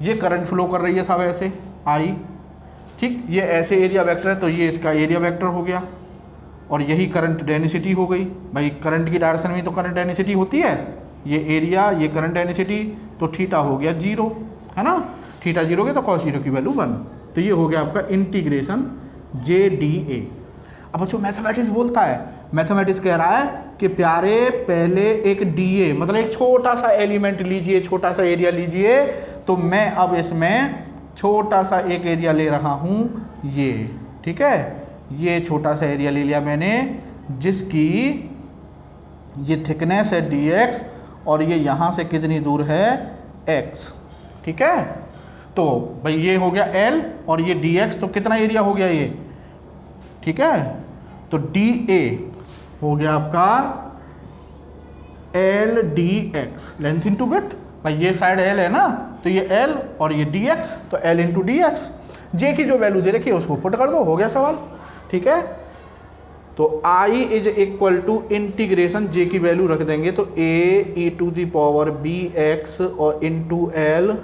ये करंट फ्लो कर रही है सब ऐसे आई, ठीक, ये ऐसे एरिया वेक्टर है तो ये इसका एरिया वेक्टर हो गया, और यही करंट डेंसिटी हो गई। भाई करंट की डायरेक्शन में तो करंट डेंसिटी होती है, ये एरिया, ये करंट डेंसिटी, तो थीटा हो गया 0, है ना। थीटा 0 हो गया तो कॉस 0 की वैल्यू 1। तो ये हो गया आपका इंटीग्रेशन जे डी ए। अब बच्चों मैथमेटिक्स बोलता है, मैथमेटिक्स कह रहा है कि प्यारे पहले एक डी ए मतलब एक छोटा सा एलिमेंट लीजिए, छोटा सा एरिया लीजिए। तो मैं अब इसमें छोटा सा एक एरिया ले रहा हूँ ये, ठीक है, ये छोटा सा एरिया ले लिया मैंने, जिसकी ये थिकनेस है dx और ये यहाँ से कितनी दूर है x, ठीक है। तो भाई ये हो गया l और ये dx, तो कितना एरिया हो गया ये, ठीक है। तो dA हो गया आपका l dx, length into width. भाई ये साइड l है ना, तो ये l और ये dx, तो l इंटू dx। j की जो वैल्यू दे रखी है उसको पुट कर दो, हो गया सवाल, ठीक है। तो I is equal to integration j की वैल्यू रख देंगे तो a e to the power bx और इंटू l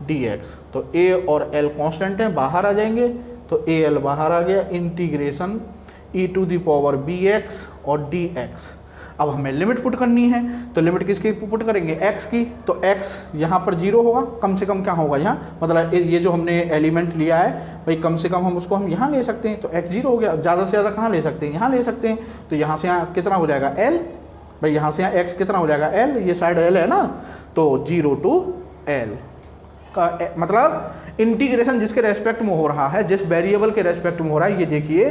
dx। तो a और l कांस्टेंट हैं, बाहर आ जाएंगे, तो al बाहर आ गया, integration e to the power bx और dx। अब हमें लिमिट पुट करनी है, तो लिमिट किसकी पुट करेंगे, x की। तो x यहाँ पर 0 होगा, कम से कम क्या होगा यहाँ, मतलब ये जो हमने एलिमेंट लिया है भाई कम से कम हम उसको हम यहाँ ले सकते हैं, तो x 0 हो गया। ज़्यादा से ज़्यादा कहाँ ले सकते हैं, यहाँ ले सकते हैं। तो यहाँ से यहाँ कितना हो जाएगा l, भाई यहाँ से यहाँ x कितना हो जाएगा l, ये साइड l है ना, तो 0 टू l का मतलब इंटीग्रेशन जिसके रेस्पेक्ट में हो रहा है, जिस वेरिएबल के रेस्पेक्ट में हो रहा है, ये देखिए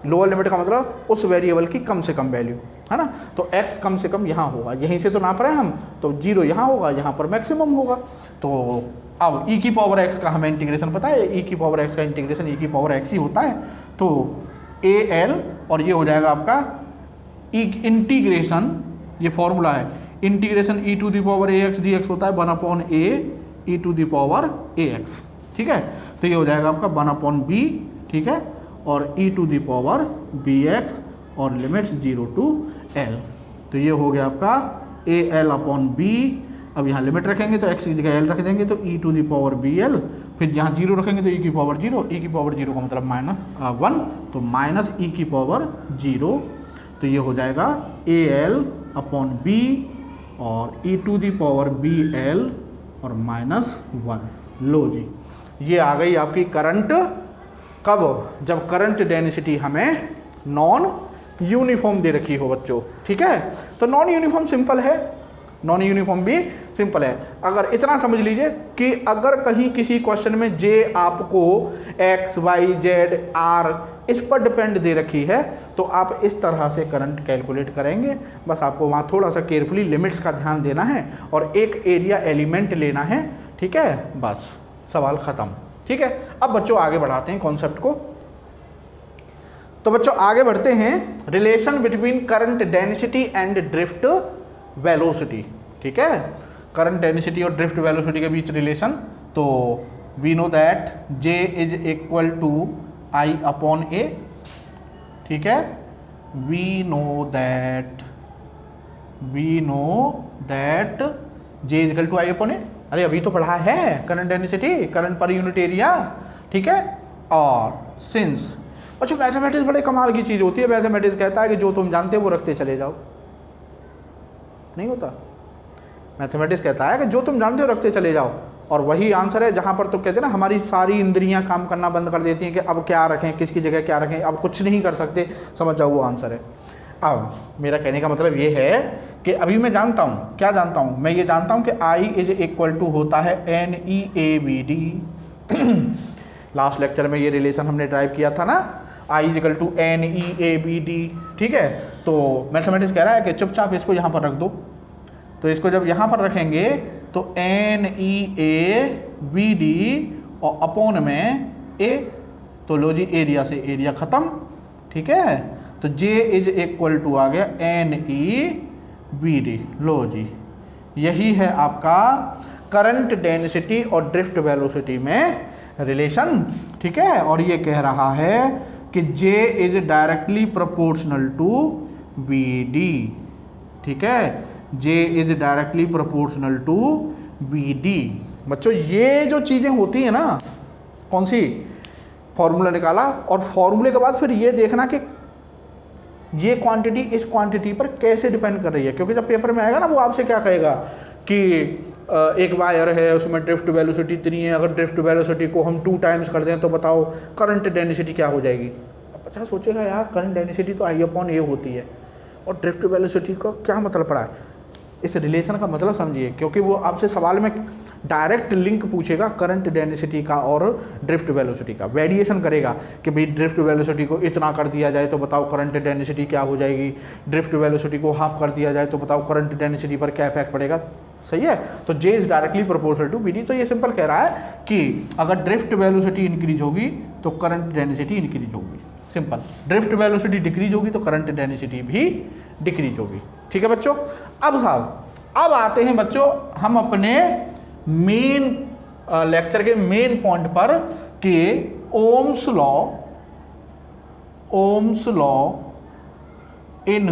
लोअर लिमिट का मतलब उस वेरिएबल की कम से कम वैल्यू, है ना। तो x कम से कम यहाँ होगा, यहीं से तो नाप रहे हैं हम, तो 0 यहाँ होगा, यहाँ पर मैक्सिमम होगा। तो अब e की पावर x का हमें इंटीग्रेशन पता है, e की पावर x का इंटीग्रेशन e की पावर x ही होता है। तो al और ये हो जाएगा आपका इंटीग्रेशन, ये फॉर्मूला है, integration e to the power ax dx होता है 1/a e to the power ax, ठीक है। तो ये हो जाएगा आपका 1/b, ठीक है, और e to the power bx और लिमिट्स 0 टू l। तो ये हो गया आपका al/b। अब यहाँ लिमिट रखेंगे तो x की जगह l रख देंगे, तो e to the power bl, फिर यहाँ 0 रखेंगे तो e की पावर 0, e की पावर 0 का मतलब -1, तो माइनस e की पावर 0। तो ये हो जाएगा al/b और e to the power bl और -1। लो जी, ये आ गई आपकी करंट। कब? जब करंट डेंसिटी हमें नॉन यूनिफॉर्म दे रखी हो बच्चों, ठीक है। तो नॉन यूनिफॉर्म सिंपल है, नॉन यूनिफॉर्म भी सिंपल है। अगर इतना समझ लीजिए कि अगर कहीं किसी क्वेश्चन में जे आपको x y z r इस पर डिपेंड दे रखी है, तो आप इस तरह से करंट कैलकुलेट करेंगे। बस आपको वहाँ थोड़ा सा केयरफुली लिमिट्स का ध्यान देना है और एक एरिया एलिमेंट लेना है, ठीक है, बस सवाल ख़त्म, ठीक है। अब बच्चों आगे बढ़ाते हैं कॉन्सेप्ट को। तो बच्चों आगे बढ़ते हैं, relation between current density and drift velocity, ठीक है। करंट डेंसिटी और ड्रिफ्ट वेलोसिटी के बीच रिलेशन। तो we know that J is equal to I/A, ठीक है। We know that J is equal to I/A। अरे अभी तो पढ़ा है current density, current per unit area, ठीक है। और सिंस अच्छा मैथमेटिक्स बड़े कमाल की चीज़ होती है। मैथमेटिक्स कहता है कि जो तुम जानते हो वो रखते चले जाओ, नहीं होता। मैथमेटिक्स कहता है कि जो तुम जानते हो रखते चले जाओ, और वही आंसर है जहाँ पर तो कहते हैं ना हमारी सारी इंद्रियां काम करना बंद कर देती हैं कि अब क्या रखें, किसकी जगह क्या रखें, अब कुछ नहीं कर सकते, समझ जाओ वो आंसर है। अब मेरा कहने का मतलब ये है कि अभी मैं जानता हूँ, क्या जानता हूँ, मैं ये जानता हूँ कि I इज इक्वल टू होता है NEABD लास्ट लेक्चर में ये रिलेशन हमने ड्राइव किया था ना, I is equal to N E A B D, ठीक है। तो मैथमेटिक्स कह रहा है कि चुपचाप इसको यहाँ पर रख दो, तो इसको जब यहाँ पर रखेंगे तो n E A B d और अपॉन में ए, तो लो जी एरिया से एरिया ख़त्म, ठीक है। तो J इज इक्वल टू आ गया एन ई बी डी, लो जी यही है आपका करंट डेंसिटी और ड्रिफ्ट वेलोसिटी में रिलेशन, ठीक है। और ये कह रहा है कि J is directly proportional to v D, ठीक है, J is directly proportional to v d. बच्चों ये जो चीज़ें होती हैं ना, कौन सी, फॉर्मूला निकाला और फॉर्मूले के बाद फिर ये देखना कि ये क्वांटिटी इस क्वांटिटी पर कैसे डिपेंड कर रही है, क्योंकि जब पेपर में आएगा ना वो आपसे क्या कहेगा कि एक वायर है उसमें ड्रिफ्ट वेलोसिटी इतनी है, अगर ड्रिफ्ट वेलोसिटी को हम 2 टाइम्स कर दें तो बताओ करंट डेंसिटी क्या हो जाएगी। अब बच्चा सोचेगा यार करंट डेंसिटी तो आई अपॉन ए होती है और ड्रिफ्ट वेलोसिटी का क्या मतलब पड़ा है। इस रिलेशन का मतलब समझिए, क्योंकि वो आपसे सवाल में डायरेक्ट लिंक पूछेगा करंट डेंसिटी का और ड्रिफ्ट वेलोसिटी का, वेरिएशन करेगा कि भाई ड्रिफ्ट वेलोसिटी को इतना कर दिया जाए तो बताओ करंट डेंसिटी क्या हो जाएगी, ड्रिफ्ट वेलोसिटी को हाफ कर दिया जाए तो बताओ करंट डेंसिटी पर क्या इफेक्ट पड़ेगा, सही है। तो J is directly proportional to v d. तो ये सिंपल कह रहा है कि अगर ड्रिफ्ट वेलोसिटी इंक्रीज होगी तो करंट डेंसिटी इंक्रीज होगी, सिंपल। ड्रिफ्ट वेलोसिटी डिक्रीज होगी तो करंट डेंसिटी भी डिक्रीज होगी, ठीक है बच्चों। अब साहब अब आते हैं बच्चों हम अपने मेन लेक्चर के मेन पॉइंट पर कि ohms law in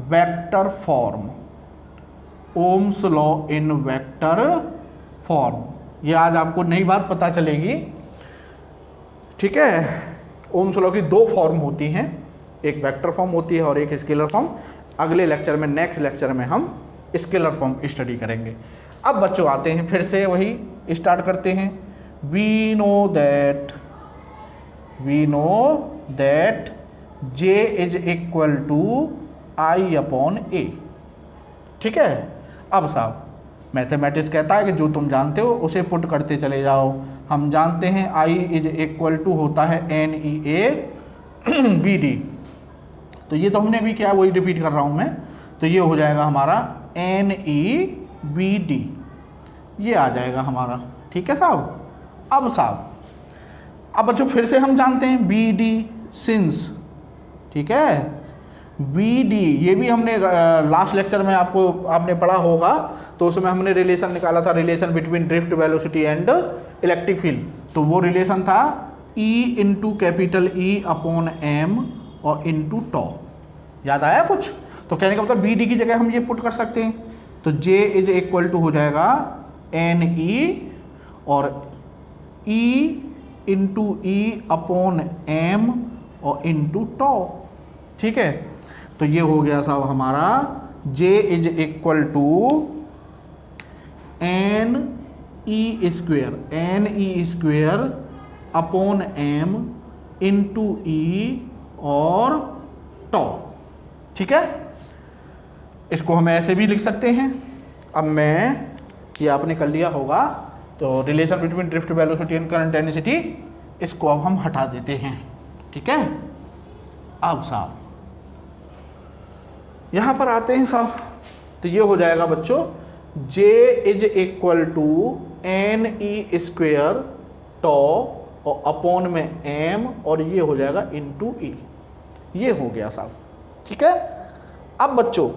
vector form, ohms law in vector form, ये आज आपको नई बात पता चलेगी, ठीक है। ओम्स लॉ की 2 फॉर्म होती हैं, एक वेक्टर फॉर्म होती है और एक स्केलर फॉर्म। अगले लेक्चर में, नेक्स्ट लेक्चर में हम स्केलर फॉर्म स्टडी करेंगे। अब बच्चों आते हैं फिर से वही स्टार्ट करते हैं। We know that J is equal to I upon A, ठीक है। अब साहब मैथमेटिक्स कहता है कि जो तुम जानते हो उसे पुट करते चले जाओ। हम जानते हैं I इज इक्वल टू होता है n E A B d, तो ये तो हमने भी किया, वही रिपीट कर रहा हूँ मैं। तो ये हो जाएगा हमारा एन ई बी डी, ये आ जाएगा हमारा, ठीक है साहब। अब बच्चों फिर से हम जानते हैं बी डी सिंस, ठीक है, बी डी ये भी हमने लास्ट लेक्चर में आपने पढ़ा होगा, तो उसमें हमने रिलेशन निकाला था, relation between drift velocity and electric field. तो वो रिलेशन था E into capital E upon M और इंटू टॉ, याद आया कुछ। तो कहने का मतलब बी डी की जगह हम ये पुट कर सकते हैं, तो J इज इक्वल टू हो जाएगा एन ई और E into E upon M और इंटू टॉ, ठीक है। तो ये हो गया साहब हमारा J is equal to N E square upon M into E और टॉ, ठीक है। इसको हम ऐसे भी लिख सकते हैं। अब मैं ये आपने कर लिया होगा, तो relation between drift velocity and current density, इसको अब हम हटा देते हैं, ठीक है। अब साहब यहाँ पर आते हैं साहब, तो ये हो जाएगा बच्चों J is equal to N E square tau और अपॉन में एम और ये हो जाएगा इंटू ई, ये हो गया साहब, ठीक है। अब बच्चों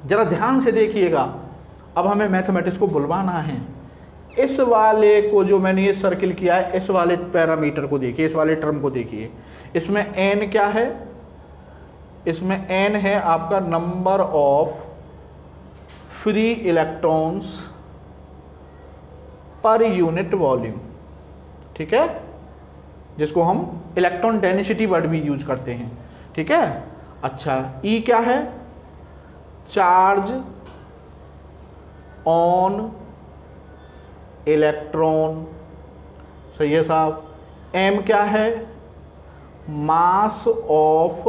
जरा ध्यान से देखिएगा, अब हमें मैथमेटिक्स को बुलवाना है। इस वाले को जो मैंने ये सर्किल किया है, इस वाले पैरामीटर को देखिए, इस वाले टर्म को देखिए। इसमें n क्या है, इसमें n है आपका number of free electrons per unit volume, ठीक है, जिसको हम इलेक्ट्रॉन डेंसिटी वर्ड भी यूज करते हैं, ठीक है। अच्छा E क्या है, चार्ज ऑन इलेक्ट्रॉन, सही है साहब। M क्या है, मास ऑफ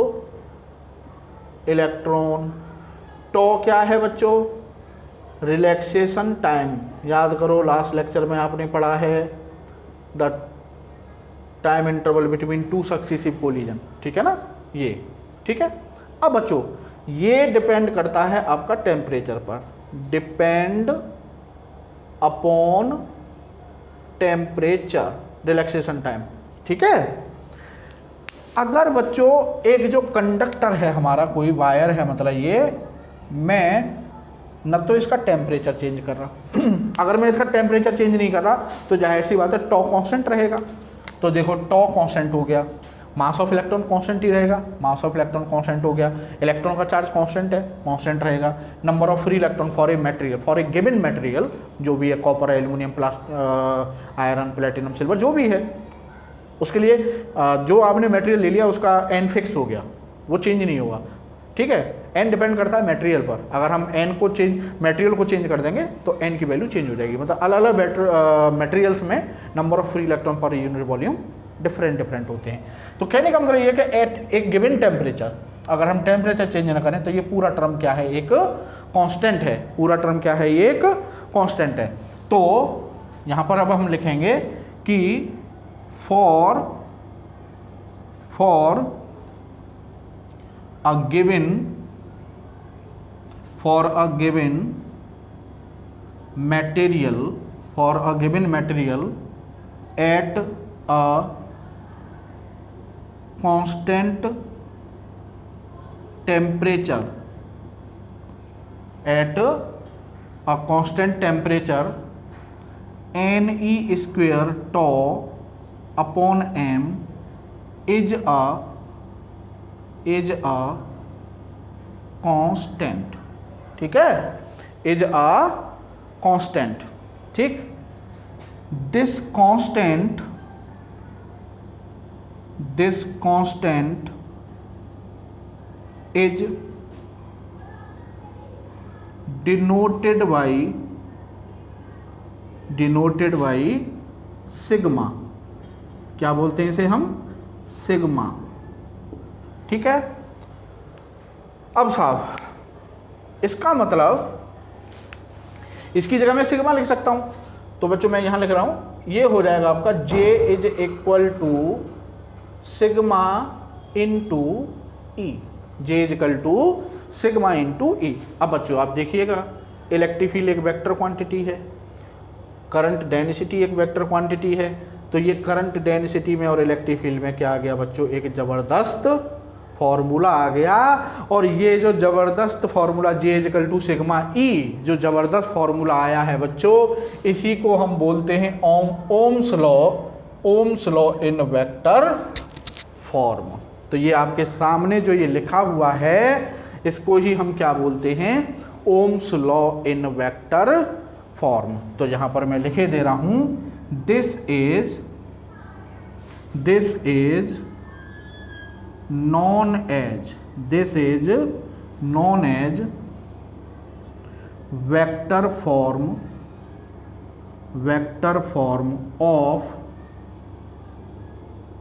इलेक्ट्रॉन। टॉ क्या है बच्चों, रिलैक्सेशन टाइम, याद करो लास्ट लेक्चर में आपने पढ़ा है the time interval between two successive collision, ठीक है ना ये, ठीक है। अब बच्चों ये डिपेंड करता है आपका टेम्परेचर पर, depend upon temperature relaxation time, ठीक है। अगर बच्चों एक जो कंडक्टर है हमारा, कोई वायर है, मतलब ये मैं न तो इसका टेम्परेचर चेंज कर रहा अगर मैं इसका टेम्परेचर चेंज नहीं कर रहा तो जाहिर सी बात है टॉ कांस्टेंट रहेगा। तो देखो टॉ कांस्टेंट हो गया, मास ऑफ इलेक्ट्रॉन कांस्टेंट ही रहेगा, मास ऑफ इलेक्ट्रॉन कांस्टेंट हो गया, इलेक्ट्रॉन का चार्ज कांस्टेंट है, कांस्टेंट रहेगा, number of free electron for a material, for a given material, जो भी है copper, aluminium, iron, platinum, silver, जो भी है उसके लिए जो आपने मटेरियल ले लिया उसका एन फिक्स हो गया, वो चेंज नहीं होगा, ठीक है। एन डिपेंड करता है मटेरियल पर, अगर हम एन को मटेरियल को चेंज कर देंगे तो एन की वैल्यू चेंज हो जाएगी, मतलब अलग अलग मटेरियल्स में number of free electron per unit volume different होते हैं। तो कहने का मतलब ये है कि एट एक गिवन टेम्परेचर अगर हम टेम्परेचर चेंज ना करें तो ये पूरा टर्म क्या है, एक कांस्टेंट है, पूरा टर्म क्या है, ये एक कांस्टेंट है। तो यहाँ पर अब हम लिखेंगे कि for a given material at a constant temperature, at a constant temperature, Ne square tau upon m is a constant, ठीक है, is a constant, ठीक। this constant is denoted by sigma, क्या बोलते हैं इसे हम, सिग्मा, ठीक है। अब साहब इसका मतलब इसकी जगह मैं सिग्मा लिख सकता हूं, तो बच्चों मैं यहां लिख रहा हूं, ये हो जाएगा आपका J is equal to sigma into E, J is equal to sigma into E. अब बच्चों आप देखिएगा, इलेक्ट्रिक फील्ड एक वेक्टर क्वांटिटी है, करंट डेंसिटी एक वेक्टर क्वांटिटी है, तो ये करंट डेंसिटी में और इलेक्ट्रिक फील्ड में क्या आ गया बच्चों, एक ज़बरदस्त फॉर्मूला आ गया। और ये जो ज़बरदस्त formula J is equal to sigma E, जो ज़बरदस्त फॉर्मूला आया है बच्चों, इसी को हम बोलते हैं ohms law in vector form. तो ये आपके सामने जो ये लिखा हुआ है इसको ही हम क्या बोलते हैं, ohms law in vector form. तो यहाँ पर मैं लिखे दे रहा हूँ, this is known as vector form of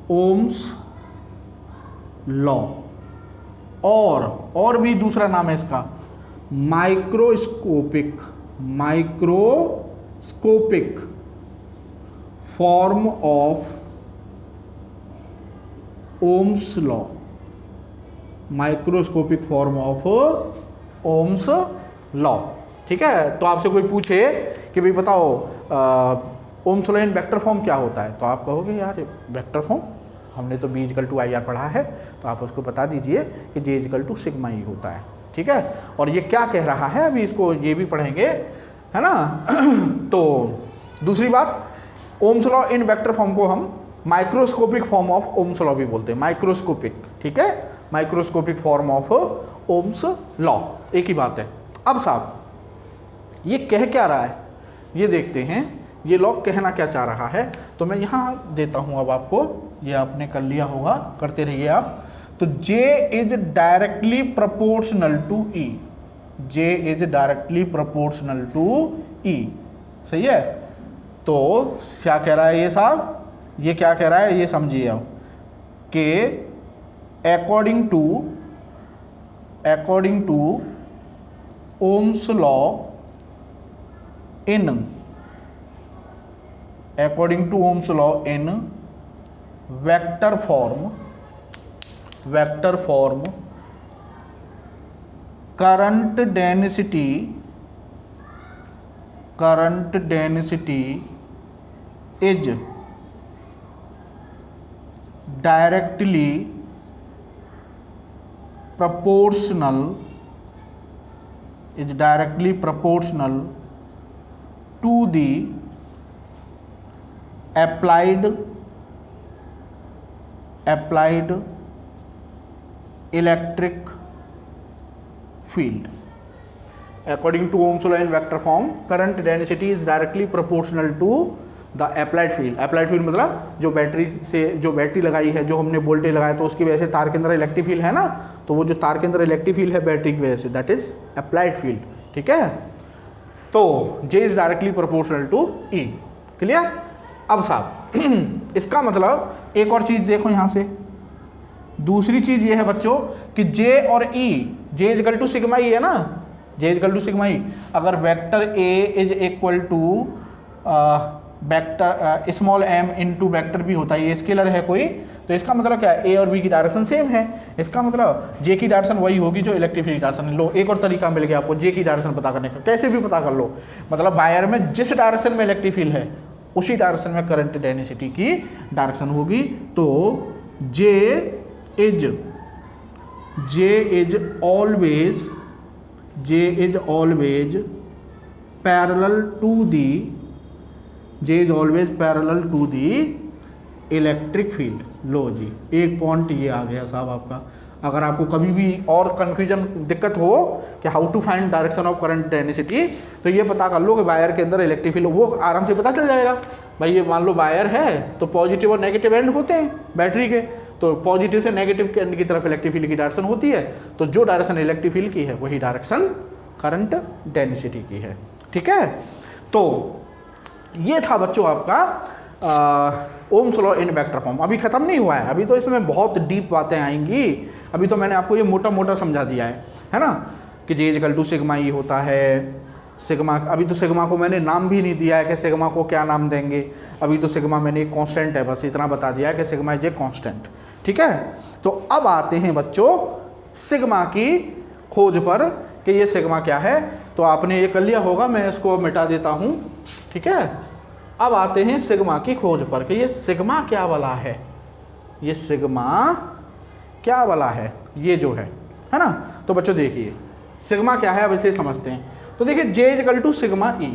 Ohm's law, और भी दूसरा नाम है इसका microscopic form of Ohm's law, microscopic form of Ohm's law, ठीक है। तो आपसे कोई पूछे कि भाई बताओ ohms law in vector form क्या होता है, तो आप कहोगे यार वेक्टर फॉर्म हमने तो B equal to I R पढ़ा है, तो आप उसको बता दीजिए कि J equal to sigma E होता है, ठीक है। और ये क्या कह रहा है अभी इसको ये भी पढ़ेंगे, है ना। तो दूसरी बात, ohms law in vector form को हम microscopic form of Ohm's law भी बोलते हैं, माइक्रोस्कोपिक, ठीक है, microscopic form of Ohm's law, एक ही बात है। अब साहब ये कह क्या रहा है, ये देखते हैं ये लॉ कहना क्या चाह रहा है। तो मैं यहाँ देता हूँ अब आपको, ये आपने कर लिया होगा, करते रहिए आप। तो J is directly proportional to E, J is directly proportional to E, सही है। तो क्या कह रहा है ये साहब, ये क्या कह रहा है ये समझिए आप, कि अकॉर्डिंग टू ओम्स लॉ इन according to Ohm's law in vector form current density is directly proportional to the applied electric field. According to Ohm's law in vector form, current density is directly proportional to the applied field. Applied field मतलब जो battery से जो battery लगाई है, जो हमने voltage लगाया तो उसकी वजह से तार के अंदर इलेक्ट्रिक फील्ड है ना, तो वो जो तार के अंदर इलेक्ट्रिक फील्ड है बैटरी की वजह से, दैट इज अप्लाइड फील्ड. ठीक है, तो J is directly proportional to E. Clear? अब साहब इसका मतलब एक और चीज देखो यहाँ से, दूसरी चीज ये है बच्चों कि J और E, J is equal to sigma E है ना, J is equal to sigma E. अगर vector A is equal to vector small m into vector भी होता है, ये स्केलर है कोई, तो इसका मतलब क्या है, A और B की डायरेक्शन सेम है. इसका मतलब J की डायरेक्शन वही होगी जो इलेक्ट्रिक फील्ड की डायरेक्शन है. लो एक और तरीका मिल गया आपको J की डायरेक्शन पता करने का, कैसे भी पता कर लो. मतलब वायर में जिस डायरेक्शन में इलेक्ट्रिक फील्ड है उसी डायरेक्शन में करंट डेंसिटी की डायरेक्शन होगी. तो J is always parallel to the electric field. लो जी, एक पॉइंट ये आ गया साहब आपका. अगर आपको कभी भी और कन्फ्यूजन दिक्कत हो कि how to find direction of current density, तो ये पता कर लो कि वायर के अंदर इलेक्ट्रिक फील्ड, वो आराम से पता चल जाएगा. भाई ये मान लो वायर है तो पॉजिटिव और नेगेटिव एंड होते हैं बैटरी के, तो पॉजिटिव से नेगेटिव के एंड की तरफ इलेक्ट्रिक फील्ड की डायरेक्शन होती है, तो जो डायरेक्शन इलेक्ट्रिक फील्ड की है वही डायरेक्शन करंट डेंसिटी की है. ठीक है, तो ये था बच्चों आपका ohms law in vector form. अभी खत्म नहीं हुआ है, अभी तो इसमें बहुत डीप बातें आएंगी. अभी तो मैंने आपको ये मोटा मोटा समझा दिया है ना, कि J equal to sigma E होता है. सिग्मा, अभी तो सिग्मा को मैंने नाम भी नहीं दिया है कि सिग्मा को क्या नाम देंगे. अभी तो सिग्मा मैंने एक कांस्टेंट है, बस इतना बता दिया है कि सिग्मा इज ए कांस्टेंट. ठीक है, तो अब आते हैं बच्चों सिग्मा की खोज पर कि ये सिग्मा क्या है. तो आपने ये कर लिया होगा, मैं इसको मिटा देता हूँ. ठीक है, अब आते हैं सिग्मा की खोज पर कि ये सिग्मा क्या वाला है, ये सिग्मा क्या वाला है, ये जो है ना. तो बच्चों देखिए सिग्मा क्या है, अब इसे समझते हैं. तो देखिए J equal to sigma E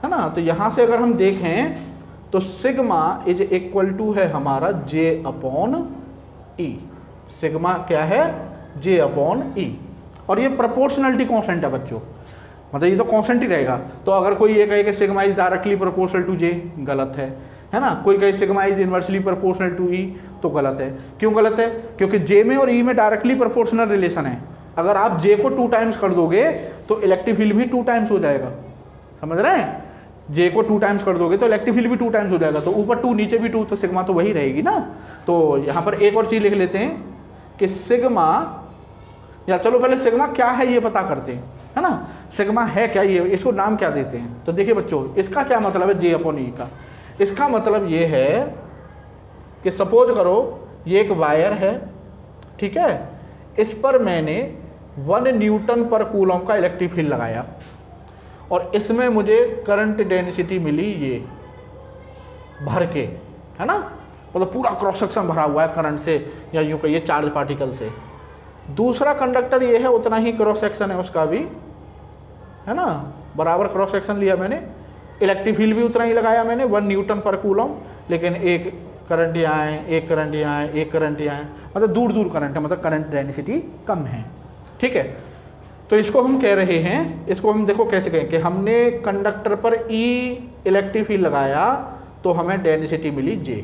है ना, तो यहाँ से अगर हम देखें तो सिग्मा इज इक्वल टू है हमारा J अपॉन E. सिग्मा क्या है, J अपॉन E, और ये प्रोपोर्शनलिटी कॉन्स्टेंट है बच्चों, मतलब ये तो कांस्टेंट ही रहेगा. तो अगर कोई ये कहे कि sigma is directly proportional to J, गलत है ना. कोई कहे sigma is inversely proportional to E, तो गलत है. क्यों गलत है? क्योंकि J में और E में डायरेक्टली प्रोपोर्शनल रिलेशन है. अगर आप J को 2 टाइम्स कर दोगे तो इलेक्ट्रिक फील्ड भी 2 टाइम्स हो जाएगा. समझ रहे हैं? J को 2 टाइम्स कर दोगे तो इलेक्ट्रिक फील्ड भी 2 टाइम्स हो जाएगा. तो ऊपर 2 नीचे भी 2, तो सिग्मा तो वही रहेगी ना. तो यहाँ पर एक और चीज़ लिख लेते हैं कि सिग्मा, या चलो पहले सिग्मा क्या है ये पता करते हैं, है ना. सिग्मा है क्या, ये इसको नाम क्या देते हैं. तो देखिए बच्चों, इसका क्या मतलब है J अपॉन E का. इसका मतलब ये है कि सपोज करो ये एक वायर है, ठीक है, इस पर मैंने 1 न्यूटन पर कूलम का इलेक्ट्रिक फील्ड लगाया और इसमें मुझे करंट डेंसिटी मिली ये भर के, है ना, मतलब पूरा क्रॉस सेक्शन भरा हुआ है करंट से, या यूँ कहिए चार्ज पार्टिकल से. दूसरा कंडक्टर ये है, उतना ही क्रॉस सेक्शन है उसका भी, है ना, बराबर क्रॉस सेक्शन लिया मैंने, इलेक्ट्रिक फील्ड भी उतना ही लगाया मैंने 1 न्यूटन पर कूलम, लेकिन एक करंट यहाँ आए, एक करंट यहाँ आए, एक करंट यहाँ आए, मतलब दूर दूर करंट है, मतलब करंट डेंसिटी कम है. ठीक है, तो इसको हम कह रहे हैं, इसको हम देखो कैसे कहें कि हमने कंडक्टर पर E इलेक्ट्रिक फील्ड लगाया तो हमें डेंसिटी मिली J.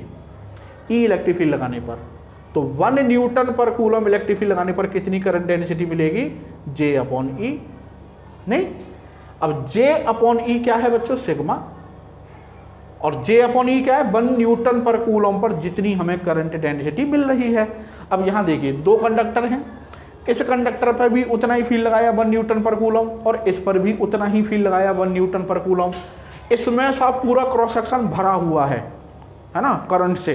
E इलेक्ट्रिक फील्ड लगाने पर, तो 1 न्यूटन पर कूलम इलेक्ट्रिक फील्ड लगाने पर कितनी करंट डेंसिटी मिलेगी, J अपॉन E. नहीं, अब J अपॉन E क्या है बच्चों, सिग्मा, और J अपॉन E क्या है, 1 न्यूटन पर कूलम पर जितनी हमें करंट डेंसिटी मिल रही है. अब यहाँ देखिए 2 कंडक्टर हैं, इस कंडक्टर पर भी उतना ही फील्ड लगाया 1 न्यूटन पर कूलम, और इस पर भी उतना ही फील्ड लगाया 1 न्यूटन पर कूलम. इसमें साहब पूरा क्रॉस सेक्शन भरा हुआ है ना, करंट से,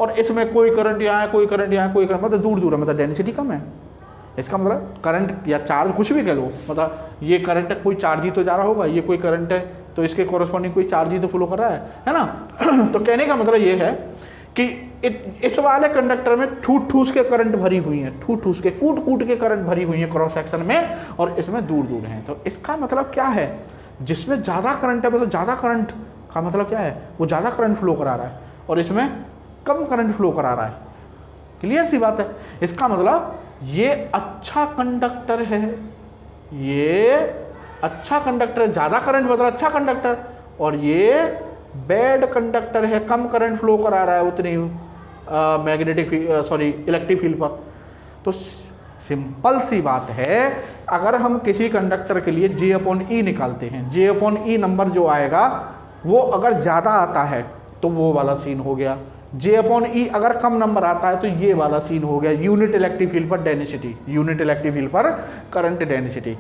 और इसमें कोई करंट यहाँ है, कोई करंट यहाँ है, कोई करंट, मतलब दूर दूर है, मतलब डेंसिटी कम है। इसका मतलब करंट या चार्ज कुछ भी कह लो, मतलब ये करंट है, कोई चार्ज ही तो जा रहा होगा, ये कोई करंट है तो इसके कॉरस्पॉन्डिंग कोई चार्ज ही तो फ्लो कर रहा है ना। तो कहने का मतलब ये है कि इस वाले कंडक्टर में ठूस ठूस के करंट भरी हुई है, ठूस ठूस के, कूट कूट के करंट भरी हुई है क्रॉस सेक्शन में, और इसमें दूर दूर हैं। तो इसका मतलब क्या है, जिसमें ज़्यादा करंट है मतलब ज़्यादा करंट का मतलब क्या है, वो ज़्यादा करंट फ्लो करा रहा है, और इसमें कम करंट फ्लो करा रहा है। क्लियर सी बात है। इसका मतलब ये अच्छा कंडक्टर है, ये अच्छा कंडक्टर है, ज़्यादा करंट मतलब अच्छा कंडक्टर, और ये बैड कंडक्टर है, कम करंट फ्लो करा रहा है उतनी मैग्नेटिक इलेक्ट्रिक फील्ड पर। तो सिंपल सी बात है, अगर हम किसी कंडक्टर के लिए J/E निकालते हैं, J/E नंबर जो आएगा वो अगर ज़्यादा आता है तो वो वाला सीन हो गया, J/E अगर कम नंबर आता है तो ये वाला सीन हो गया, यूनिट इलेक्ट्रिक फील्ड पर डेंसिटी, यूनिट इलेक्ट्रिक फील्ड पर करंट डेंसिटी।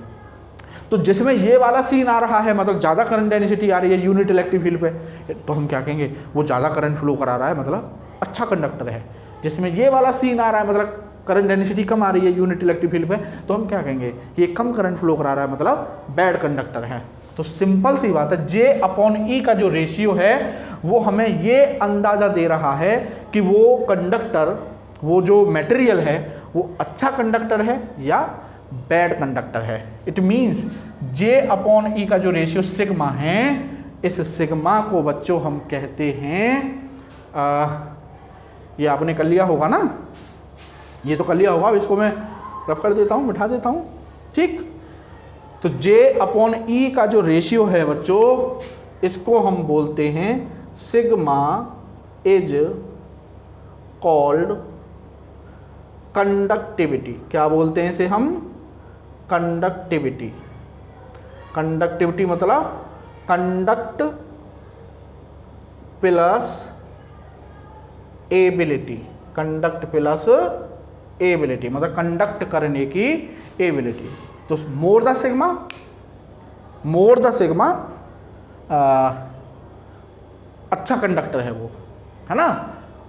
तो जिसमें ये वाला सीन आ रहा है, मतलब ज़्यादा करंट डेंसिटी आ रही है यूनिट इलेक्ट्रिक फील्ड पे, तो हम क्या कहेंगे, वो ज़्यादा करंट फ्लो करा रहा है, मतलब अच्छा कंडक्टर है। जिसमें ये वाला सीन आ रहा है, मतलब करंट डेंसिटी कम आ रही है यूनिट इलेक्ट्रिक फील्ड पे, तो हम क्या कहेंगे, ये कम करंट फ्लो करा रहा है, मतलब बैड कंडक्टर है। तो सिंपल सी बात है, J/E का जो रेशियो है वो हमें ये अंदाज़ा दे रहा है कि वो कंडक्टर, वो जो मटेरियल है वो अच्छा कंडक्टर है या बैड कंडक्टर है। इट मीन्स J/E का जो रेशियो सिग्मा है, इस सिग्मा को बच्चों हम कहते हैं, ये आपने कर लिया होगा ना, ये तो कर लिया होगा, अब इसको मैं रफ कर देता हूँ, मिटा देता हूँ, ठीक। तो J/E का जो रेशियो है बच्चों, इसको हम बोलते हैं सिग्मा इज कॉल्ड कंडक्टिविटी। क्या बोलते हैं इसे हम, कंडक्टिविटी। कंडक्टिविटी मतलब conduct plus ability, conduct plus ability मतलब कंडक्ट करने की एबिलिटी। तो मोर द सिग्मा अच्छा कंडक्टर है वो, है ना।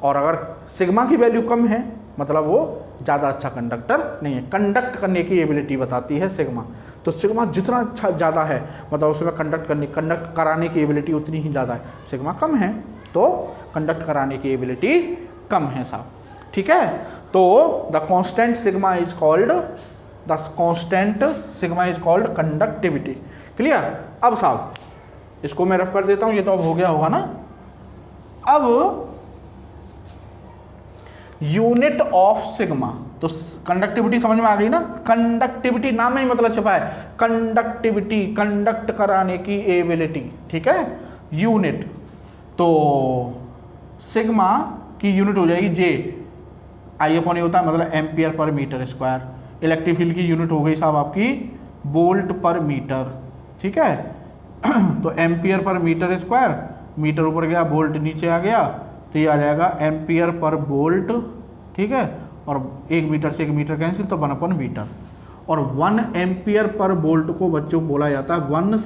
और अगर सिग्मा की वैल्यू कम है मतलब वो ज़्यादा अच्छा कंडक्टर नहीं है। कंडक्ट करने की एबिलिटी बताती है सिग्मा। तो सिग्मा जितना अच्छा ज़्यादा है मतलब उसमें कंडक्ट कराने की एबिलिटी उतनी ही ज़्यादा है। सिग्मा कम है तो कंडक्ट कराने की एबिलिटी कम है साहब, ठीक है। तो the constant sigma is called conductivity. Clear. अब साहब इसको मैं रफ कर देता हूँ, ये तो अब हो गया होगा ना। अब यूनिट ऑफ सिग्मा, तो कंडक्टिविटी समझ में आ गई ना। कंडक्टिविटी नाम में ही मतलब छिपा है, कंडक्टिविटी कंडक्ट कराने की एबिलिटी, ठीक है। यूनिट तो सिग्मा की यूनिट हो जाएगी जे, I/A होता है मतलब ampere per metre square. Electric field की यूनिट हो गई साहब आपकी वोल्ट पर मीटर, ठीक है। तो ampere per metre square, metre ऊपर गया वोल्ट नीचे आ गया, तो ये आ जाएगा एम्पियर पर वोल्ट, ठीक है। और 1 मीटर से 1 मीटर कैंसिल, तो 1/मीटर। और 1 एम्पियर पर वोल्ट को बच्चों बोला जाता है 1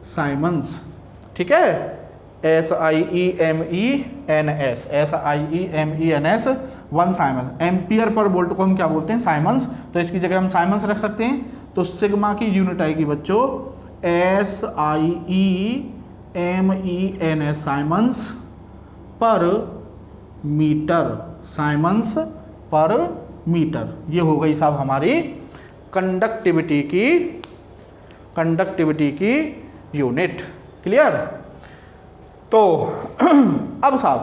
साइमन्स, ठीक है। SIEMENS 1 Simon. Ampere per volt को हम क्या बोलते हैं, साइमन्स। तो इसकी जगह हम साइमन्स रख सकते हैं। तो सिग्मा की यूनिट आएगी बच्चों SIEMENS, साइमन्स पर मीटर, साइमन्स पर मीटर। ये हो गई साहब हमारी कंडक्टिविटी की यूनिट। क्लियर। तो अब साहब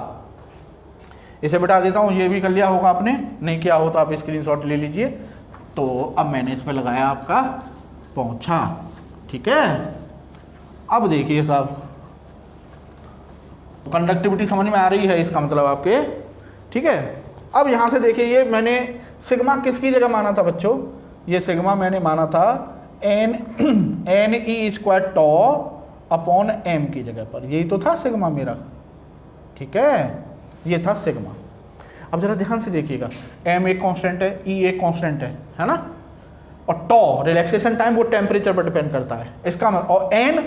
इसे बिठा देता हूँ, ये भी कर लिया होगा आपने, नहीं किया हो तो आप स्क्रीनशॉट ले लीजिए। तो अब मैंने इस पर लगाया आपका पोंछा, ठीक है। अब देखिए साहब कंडक्टिविटी समझ में आ रही है, इसका मतलब आपके, ठीक है। अब यहाँ से देखिए, ये मैंने सिग्मा किसकी जगह माना था बच्चों, ये सिग्मा मैंने माना था NE² टॉ अपॉन m की जगह पर, यही तो था सिग्मा मेरा, ठीक है। ये था सिग्मा। अब जरा ध्यान से देखिएगा, m एक कांस्टेंट है, E एक कांस्टेंट है ना। और टॉ रिलैक्सेशन टाइम वो टेम्परेचर पर डिपेंड करता है इसका और एन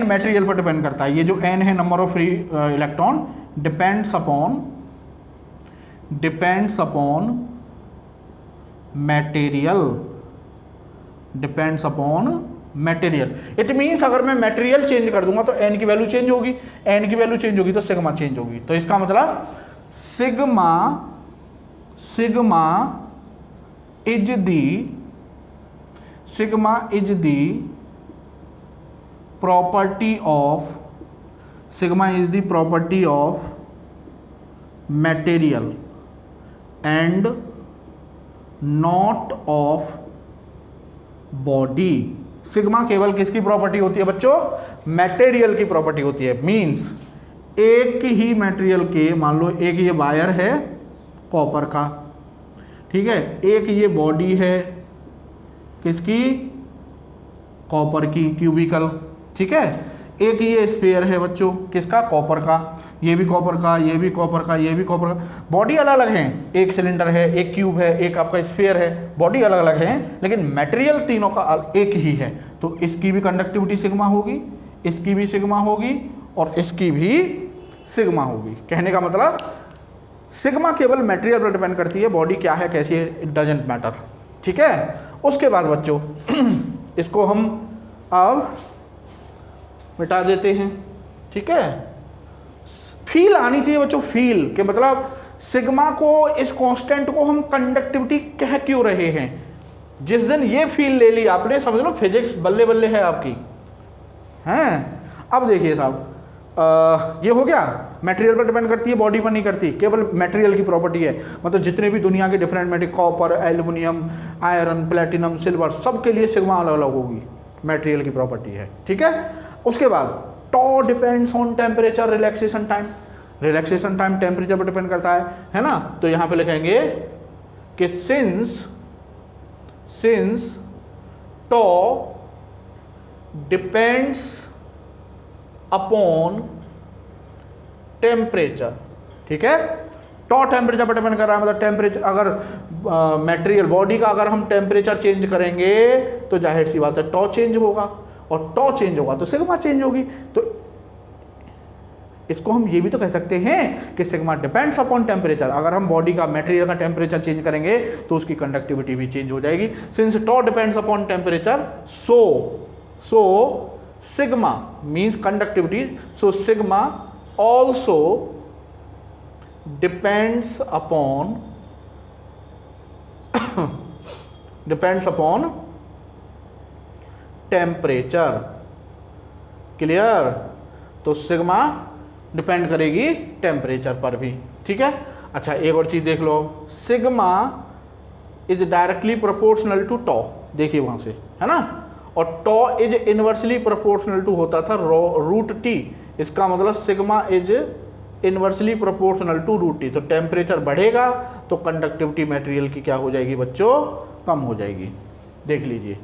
मटेरियल पर डिपेंड करता है। ये जो एन है number of free electron depends upon material. It means अगर मैं मटेरियल चेंज कर दूंगा तो एन की वैल्यू चेंज होगी, एन की वैल्यू चेंज होगी तो सिग्मा चेंज होगी। तो इसका मतलब sigma is the property of material and not of body. Sigma केवल किसकी प्रॉपर्टी होती है बच्चों? मटेरियल की प्रॉपर्टी होती है। मींस एक ही मटेरियल के, मान लो एक ये वायर है कॉपर का, ठीक है, एक ये बॉडी है किसकी? कॉपर की, क्यूबिकल, ठीक है, एक ये स्फीयर है बच्चों किसका? कॉपर का, ये भी कॉपर का, ये भी कॉपर का, ये भी कॉपर का। बॉडी अलग अलग हैं, एक सिलेंडर है, एक क्यूब है, एक आपका स्फीयर है, बॉडी अलग अलग हैं लेकिन मटेरियल तीनों का एक ही है। तो इसकी भी कंडक्टिविटी सिग्मा होगी, इसकी भी सिग्मा होगी और इसकी भी सिग्मा होगी। कहने का मतलब सिग्मा केवल मटेरियल पर डिपेंड करती है, बॉडी क्या है कैसी है इट डजंट मैटर, ठीक है। उसके बाद बच्चों इसको हम अब मिटा देते हैं, ठीक है। फील आनी चाहिए बच्चों, फील के मतलब सिग्मा को, इस कांस्टेंट को हम कंडक्टिविटी कह क्यों रहे हैं। जिस दिन ये फील ले ली आपने, समझ लो फिजिक्स बल्ले बल्ले है आपकी, हैं। अब देखिए साहब, ये हो गया, मटेरियल पर डिपेंड करती है, बॉडी पर नहीं करती, केवल मटेरियल की प्रॉपर्टी है। मतलब जितने भी दुनिया के different material, copper, aluminium, iron, platinum, silver, सब के लिए सिग्मा अलग अलग होगी, मटेरियल की प्रॉपर्टी है, ठीक है। उसके बाद tau depends on temperature relaxation time. Relaxation time temperature पर डिपेंड करता है ना। तो यहाँ पे लिखेंगे कि since tau depends upon temperature, ठीक है। टॉ टेम्परेचर पर डिपेंड कर रहा है, मतलब टेम्परेचर अगर मटेरियल बॉडी का अगर हम टेम्परेचर चेंज करेंगे तो जाहिर सी बात है टॉ चेंज होगा, और टॉ चेंज होगा तो सिग्मा चेंज होगी। तो इसको हम ये भी तो कह सकते हैं कि सिग्मा डिपेंड्स अपॉन टेम्परेचर। अगर हम बॉडी का, मटेरियल का टेम्परेचर चेंज करेंगे तो उसकी कंडक्टिविटी भी चेंज हो जाएगी। Since tau depends upon temperature so sigma means conductivity, so sigma also depends upon temperature. Clear? तो सिग्मा डिपेंड करेगी टेम्परेचर पर भी, ठीक है। अच्छा एक और चीज देख लो, sigma is directly proportional to tau, देखिए वहां से, है ना। और tau is inversely proportional to होता था रूट टी। इसका मतलब sigma is inversely proportional to root T. तो टेम्परेचर बढ़ेगा तो कंडक्टिविटी मटेरियल की क्या हो जाएगी बच्चों? कम हो जाएगी। देख लीजिए,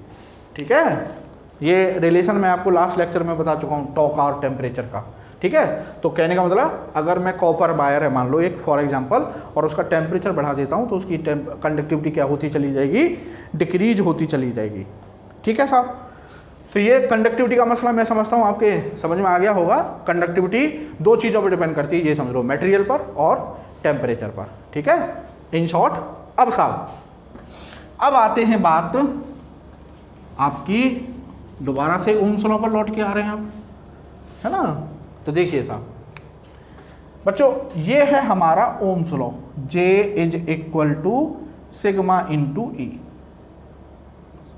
ठीक है। ये रिलेशन मैं आपको लास्ट लेक्चर में बता चुका हूँ टॉ का और टेम्परेचर का, ठीक है। तो कहने का मतलब अगर मैं कॉपर वायर है मान लो एक फॉर एग्जांपल, और उसका टेम्परेचर बढ़ा देता हूँ तो उसकी कंडक्टिविटी क्या होती चली जाएगी? डिक्रीज होती चली जाएगी, ठीक है साहब। तो ये कंडक्टिविटी का मसला मैं समझता हूँ आपके समझ में आ गया होगा। कंडक्टिविटी दो चीज़ों पर डिपेंड करती है, ये समझ लो, मटेरियल पर और टेम्परेचर पर, ठीक है। इन शॉर्ट अब साहब अब आते हैं बात आपकी, दोबारा से ओम्स लॉ पर लौट के आ रहे हैं आप, है ना। तो देखिए साहब बच्चों, ये है हमारा Ohm's law, J is equal to sigma into E,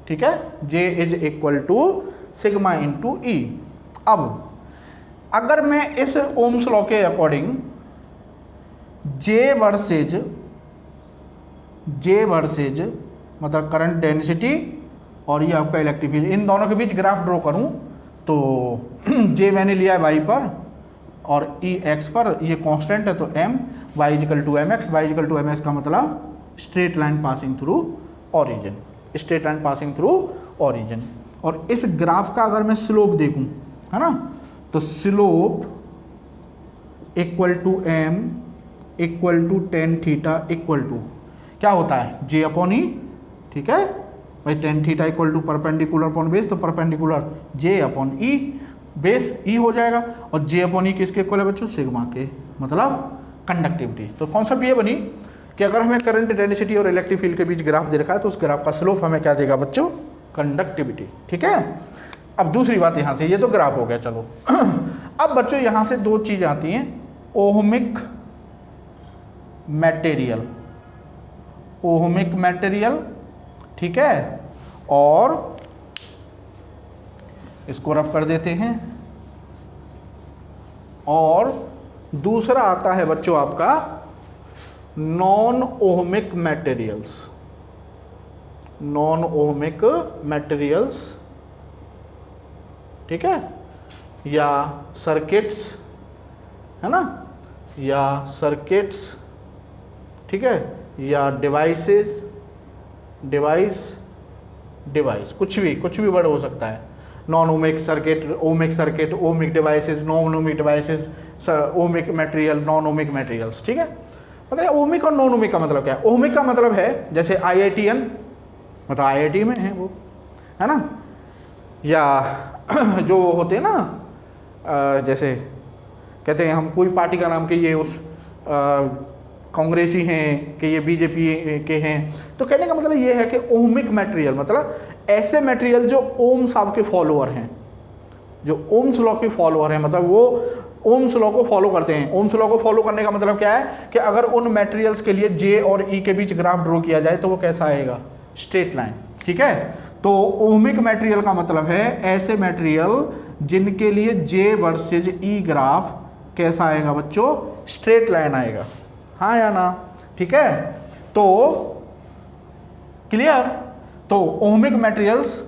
ठीक है। J is equal to sigma into E. अब अगर मैं इस ओम्स लॉ के अकॉर्डिंग J वर्सेज मतलब करंट डेंसिटी और ये आपका इलेक्ट्रिक फील्ड, इन दोनों के बीच ग्राफ ड्रॉ करूं तो J मैंने लिया है y पर और E x पर, ये कांस्टेंट है तो m, y equal to m x, y equal to m x का मतलब straight line passing through origin, straight line passing through origin. और इस ग्राफ का अगर मैं स्लोप देखूं, है ना, तो slope equal to m equal to tan theta equal to क्या होता है? J अपॉन ई, ठीक है, भाई tan theta equal to perpendicular upon base, तो perpendicular J upon E, base E हो जाएगा, और जे अपॉन ई किसके इक्वल है बच्चों, सिग्मा के, मतलब कंडक्टिविटी। तो कॉन्सेप्ट ये बनी कि अगर हमें करंट डेंसिटी और इलेक्ट्रिक फील्ड के बीच ग्राफ दे रखा है तो उस ग्राफ का स्लोप हमें क्या देगा बच्चों, कंडक्टिविटी। ठीक है। अब दूसरी बात यहाँ से, ये तो ग्राफ हो गया, चलो अब बच्चों यहाँ से दो चीज़ आती हैं, ओहमिक मटेरियल, ओहमिक मटेरियल, ठीक है, और इसको रफ कर देते हैं, और दूसरा आता है बच्चों आपका non ohmic materials, non ohmic materials, ठीक है, या सर्किट्स, है ना, या सर्किट्स, ठीक है, या डिवाइसेस, डिवाइस कुछ भी वर्ड हो सकता है, non ohmic circuit, ohmic circuit, ohmic devices, non ohmic devices, ohmic material, non ohmic materials. ठीक है, मतलब ओमिक और नॉन ओमिक का मतलब क्या है? ओमिक का मतलब है जैसे IITN, मतलब IIT में है वो, है ना, या जो होते हैं ना, जैसे कहते हैं हम कोई पार्टी का नाम कि ये उस कांग्रेसी हैं, कि ये बीजेपी के हैं, तो कहने का मतलब ये है कि ओमिक मटेरियल मतलब ऐसे मटेरियल जो ओम्स साहब के फॉलोअर हैं, जो ओम्स लॉ के फॉलोअर हैं, मतलब वो ओम्स लॉ को फॉलो करते हैं। ओम्स लॉ को फॉलो करने का मतलब क्या है कि अगर उन मटेरियल्स के लिए जे और ई के बीच ग्राफ ड्रॉ किया जाए तो वो कैसा आएगा, स्ट्रेट लाइन। ठीक है, तो ओमिक मटेरियल का मतलब है ऐसे मटेरियल जिनके लिए जे वर्सेज ई ग्राफ कैसा आएगा बच्चों, स्ट्रेट लाइन आएगा, हाँ या ना। ठीक है, तो क्लियर, तो ओमिक मटेरियल्स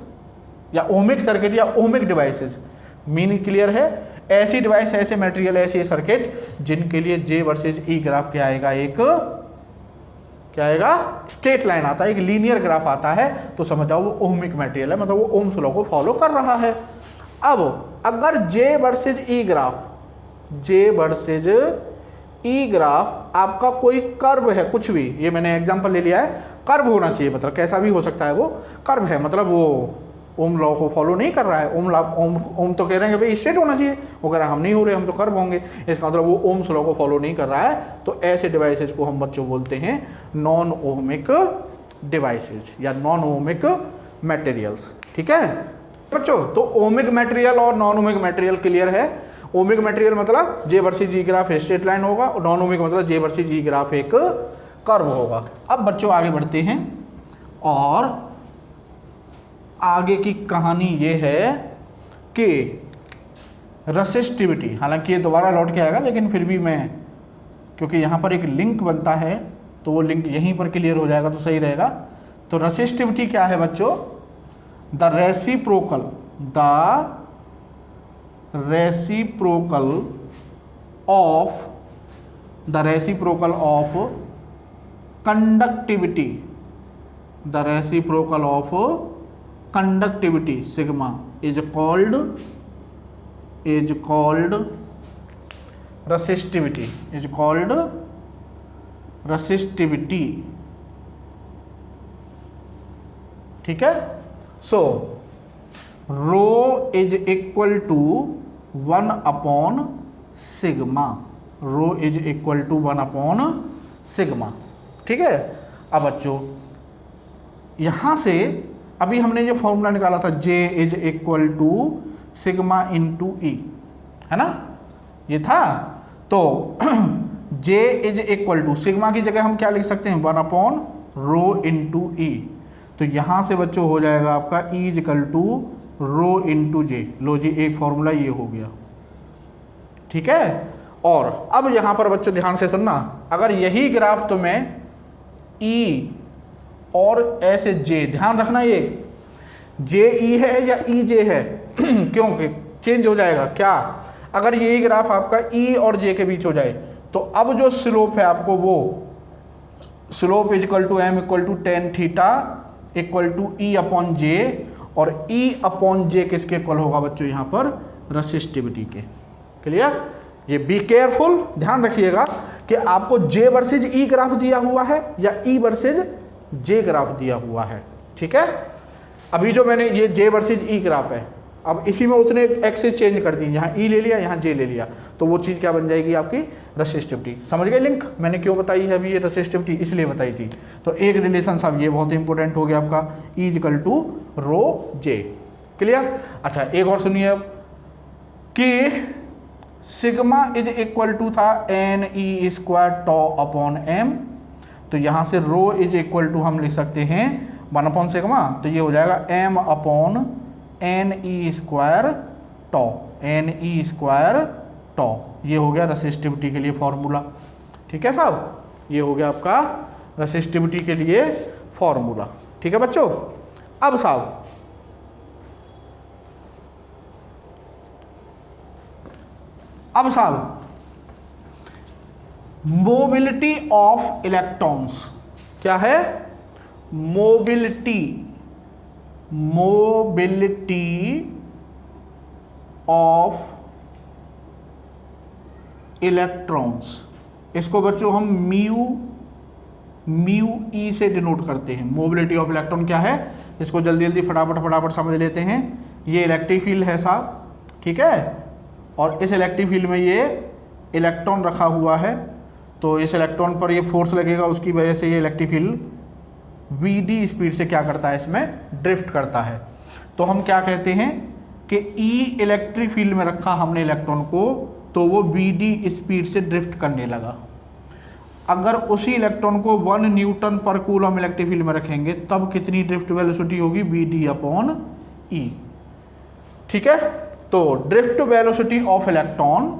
या ओमिक सर्किट या ओमिक डिवाइसेस, मीनिंग क्लियर है, ऐसी डिवाइस, ऐसे मटेरियल, ऐसे सर्किट जिनके लिए जे वर्सेज ई ग्राफ क्या आएगा, एक क्या आएगा, स्ट्रेट लाइन आता है, एक लीनियर ग्राफ आता है, तो समझ जाओ वो ओमिक मटेरियल है, मतलब वो ओम्स लॉ को फॉलो कर रहा है। अब अगर जे वर्सेज ई ग्राफ, जे वर्सेज ई ग्राफ आपका कोई कर्व है, कुछ भी, ये मैंने एग्जांपल ले लिया है, कर्व होना चाहिए, मतलब कैसा भी हो सकता है, वो कर्व है, मतलब वो ओम लॉ को फॉलो नहीं कर रहा है। ओम तो कह रहे हैं कि भाई स्ट्रेट होना चाहिए, वो कह रहा है हम नहीं हो रहे, हम तो कर्व होंगे, इसका मतलब वो ओम्स लॉ को फॉलो नहीं कर रहा है। तो ऐसे डिवाइसेज को हम बच्चों बोलते हैं नॉन ओमिक डिवाइसेज या नॉन ओमिक मटेरियल्स। ठीक है बच्चों, तो ओमिक मटेरियल और नॉन ओमिक मटेरियल क्लियर है। ओमिक मटेरियल मतलब जे वर्सेज जी ग्राफ स्ट्रेट लाइन होगा, और नॉन ओमिक मतलब जे वर्सेज जी ग्राफ एक कर्व होगा। अब बच्चों आगे बढ़ते हैं, और आगे की कहानी ये है कि रेसिस्टिविटी, हालांकि ये दोबारा लौट के आएगा, लेकिन फिर भी मैं, क्योंकि यहाँ पर एक लिंक बनता है तो वो लिंक यहीं पर क्लियर हो जाएगा तो सही रहेगा। तो रेसिस्टिविटी क्या है बच्चों, the reciprocal of conductivity, the reciprocal of conductivity sigma is called resistivity, is called resistivity। ठीक है, so rho is equal to 1 upon sigma, rho is equal to 1 upon sigma। ठीक है, अब बच्चों यहां से अभी हमने जो फॉर्मूला निकाला था J is equal to sigma into E, है ना, ये था। तो J is equal to sigma की जगह हम क्या लिख सकते हैं, 1 अपॉन रो इंटू ई। तो यहाँ से बच्चों हो जाएगा आपका E is equal to rho into J. लो जी, एक फॉर्मूला ये हो गया। ठीक है, और अब यहाँ पर बच्चों ध्यान से सुनना, अगर यही ग्राफ तुम्हें E और ऐसे जे, ध्यान रखना ये जे ई है या ई जे है क्योंकि चेंज हो जाएगा क्या, अगर यही ग्राफ आपका ई और जे के बीच हो जाए तो अब जो स्लोप है आपको, वो slope is equal to M equal to tan theta equal to E upon J, और ई अपॉन जे किसके इक्वल होगा बच्चों, यहाँ पर रेसिस्टिविटी के। क्लियर, ये बी केयरफुल, ध्यान रखिएगा कि आपको जे वर्सेज ई ग्राफ दिया हुआ है या ई वर्सेज जे ग्राफ दिया हुआ है। ठीक है, अभी जो मैंने ये जे वर्सेज ई ग्राफ है, अब इसी में उसने एक्सेस चेंज कर दी, यहाँ ई ले लिया, यहाँ जे ले लिया, तो वो चीज़ क्या बन जाएगी आपकी रेसिस्टिविटी। समझ गए लिंक? मैंने क्यों बताई है अभी ये रेसिस्टिविटी, इसलिए बताई थी। तो एक रिलेशन साहब ये बहुत इंपॉर्टेंट हो गया आपका, E equal to rho J. Clear? अच्छा एक और सुनिए अब कि सिग्मा इज इक्वल टू था एन ई स्क्वायर टॉ अपॉन एम, तो यहाँ से रो इज इक्वल टू हम लिख सकते हैं 1 अपॉन सिग्मा, तो ये हो जाएगा M upon N E square tau, N ई स्क्वायर टॉ। ये हो गया रेसिस्टिविटी के लिए फॉर्मूला। ठीक है साहब, ये हो गया आपका रेसिस्टिविटी के लिए फॉर्मूला। ठीक है बच्चों? अब साहब मोबिलिटी ऑफ इलेक्ट्रॉन्स क्या है? मोबिलिटी ऑफ इलेक्ट्रॉन्स, इसको बच्चों हम म्यू ई से डिनोट करते हैं। मोबिलिटी ऑफ इलेक्ट्रॉन क्या है, इसको जल्दी जल्दी फटाफट समझ लेते हैं। ये इलेक्ट्रिक फील्ड है साहब, ठीक है, और इस इलेक्ट्रिक फील्ड में ये इलेक्ट्रॉन रखा हुआ है, तो इस इलेक्ट्रॉन पर ये फोर्स लगेगा, उसकी वजह से ये इलेक्ट्रिक फील्ड वी स्पीड से क्या करता है, इसमें ड्रिफ्ट करता है। तो हम क्या कहते हैं कि ई इलेक्ट्रिक फील्ड में रखा हमने इलेक्ट्रॉन को, तो वो वी स्पीड से ड्रिफ्ट करने लगा। अगर उसी इलेक्ट्रॉन को 1 न्यूटन पर कूलम इलेक्ट्रिक फील्ड में रखेंगे तब कितनी ड्रिफ्ट वेलोसिटी होगी, वी अपॉन ई। ठीक है, तो drift velocity of electron,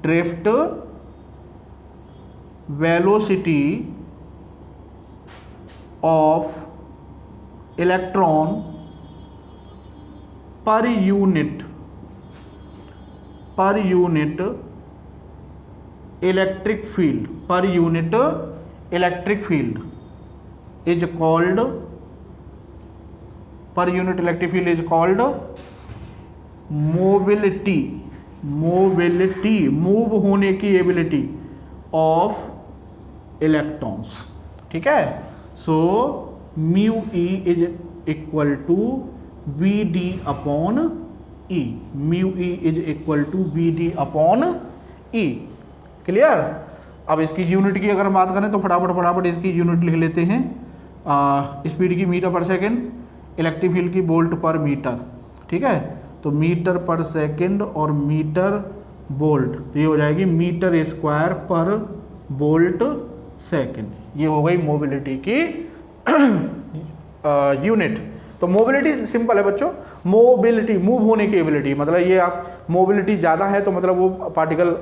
drift velocity of electron per unit electric field, per unit electric field is called, per unit electric field is called mobility, move होने की ability of electrons. ठीक है, so mu E is equal to v d upon E, mu E is equal to v d upon E. Clear? अब इसकी unit की अगर हम बात करें तो फटाफट इसकी यूनिट लिख लेते हैं। स्पीड की मीटर पर सेकेंड, इलेक्ट्रिक फील्ड की वोल्ट पर मीटर। ठीक है, तो मीटर पर सेकेंड और मीटर वोल्ट, तो ये हो जाएगी मीटर स्क्वायर पर वोल्ट सेकेंड। ये हो गई मोबिलिटी की यूनिट। तो मोबिलिटी सिंपल है बच्चों, मोबिलिटी मूव होने की एबिलिटी, मतलब ये आप मोबिलिटी ज़्यादा है तो मतलब वो पार्टिकल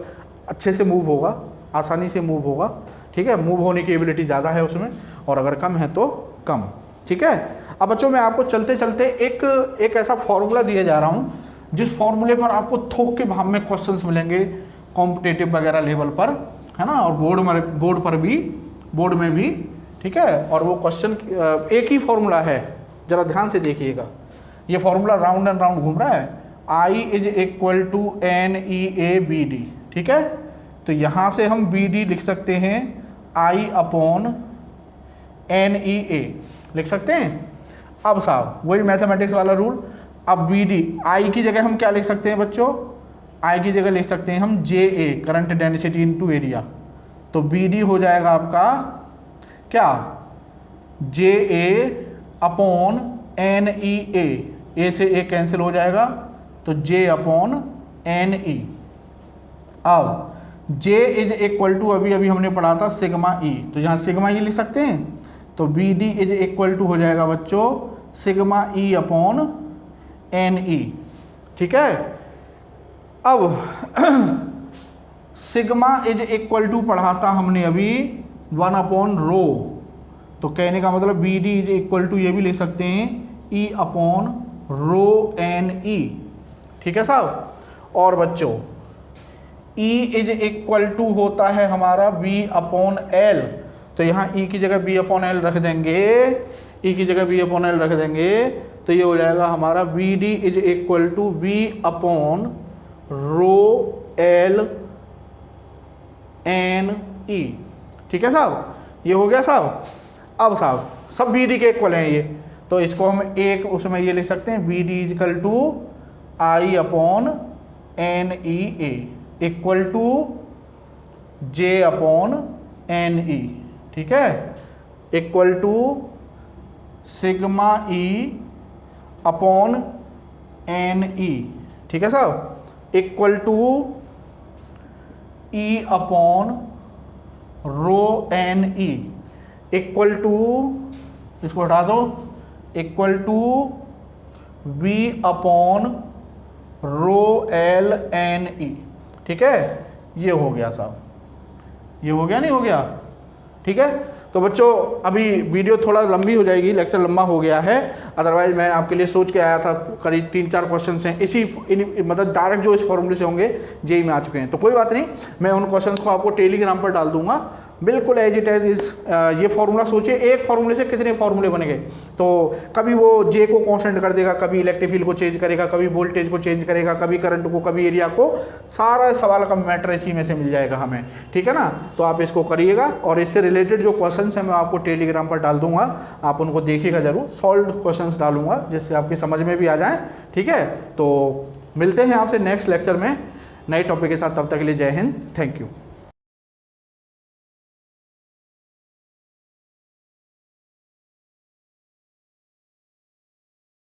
अच्छे से मूव होगा, आसानी से मूव होगा। ठीक है, मूव होने की एबिलिटी ज़्यादा है उसमें, और अगर कम है तो कम। ठीक है, अब बच्चों मैं आपको चलते चलते एक ऐसा फॉर्मूला दिया जा रहा हूँ जिस फॉर्मूले पर आपको थोक के भाव में क्वेश्चंस मिलेंगे कॉम्पिटिटिव वगैरह लेवल पर, है ना, और बोर्ड में भी। ठीक है, और वो क्वेश्चन एक ही फॉर्मूला है, ज़रा ध्यान से देखिएगा। ये फॉर्मूला राउंड एंड राउंड घूम रहा है, I is equal to N E A B D. ठीक है, तो यहाँ से हम बी डी लिख सकते हैं आई अपॉन एन ई ए लिख सकते हैं। अब साहब वही मैथमेटिक्स वाला रूल, अब बी डी आई की जगह हम क्या लिख सकते हैं बच्चों, आई की जगह लिख सकते हैं हम जे ए, करंट डेंसिटी इनटू एरिया। तो बी डी हो जाएगा आपका क्या, जे ए अपॉन एन ई ए से ए कैंसिल हो जाएगा, तो जे अपॉन एन ई। अब जे इज इक्वल टू अभी हमने पढ़ा था सिग्मा ई, तो यहाँ सिग्मा ई लिख सकते हैं, तो v d is equal to हो जाएगा बच्चों sigma E upon N e. ठीक है, अब सिग्मा इज इक्वल टू पढ़ा था हमने अभी 1 अपॉन रो, तो कहने का मतलब v d is equal to ये भी लिख सकते हैं ई अपॉन रो एन ई। ठीक है साहब, और बच्चों E इज इक्वल टू होता है हमारा V अपॉन एल, तो यहाँ E की जगह V अपॉन एल रख देंगे, E की जगह V अपॉन एल रख देंगे, तो ये हो जाएगा हमारा v d is equal to V upon rho l n e. ठीक है साहब, ये हो गया साहब। अब साहब सब बी डी के इक्वल हैं ये, तो इसको हम एक उसमें ये लिख सकते हैं v d is equal to I upon N E A equal to J upon N e, ठीक है, equal to sigma E upon N e, ठीक है साहब, equal to E upon rho n e, equal to, इसको हटा दो, equal to v upon rho l n e, ठीक है। ये हो गया साहब, ये हो गया नहीं हो गया, ठीक है। तो बच्चों अभी वीडियो थोड़ा लंबी हो जाएगी, लेक्चर लंबा हो गया है, अदरवाइज मैं आपके लिए सोच के आया था करीब 3-4 क्वेश्चन हैं इसी मतलब डायरेक्ट जो इस फॉर्मूले से होंगे जेई में आ चुके हैं। तो कोई बात नहीं, मैं उन क्वेश्चन को आपको टेलीग्राम पर डाल दूंगा, बिल्कुल एज इट एज इज। ये फॉर्मूला सोचिए, एक फॉर्मूले से कितने फॉर्मूले बनेंगे। तो कभी वो जे को कांस्टेंट कर देगा, कभी इलेक्ट्रिक फील्ड को चेंज करेगा, कभी वोल्टेज को चेंज करेगा, कभी करंट को, कभी एरिया को, सारा सवाल का मैटर इसी में से मिल जाएगा हमें, ठीक है ना। तो आप इसको करिएगा और इससे रिलेटेड जो क्वेश्चन है मैं आपको टेलीग्राम पर डाल दूंगा, आप उनको देखिएगा जरूर, सॉल्व क्वेश्चंस डालूंगा जिससे आपकी समझ में भी आ जाए, ठीक है। तो मिलते हैं आपसे नेक्स्ट लेक्चर में नए टॉपिक के साथ, तब तक के लिए जय हिंद, थैंक यू।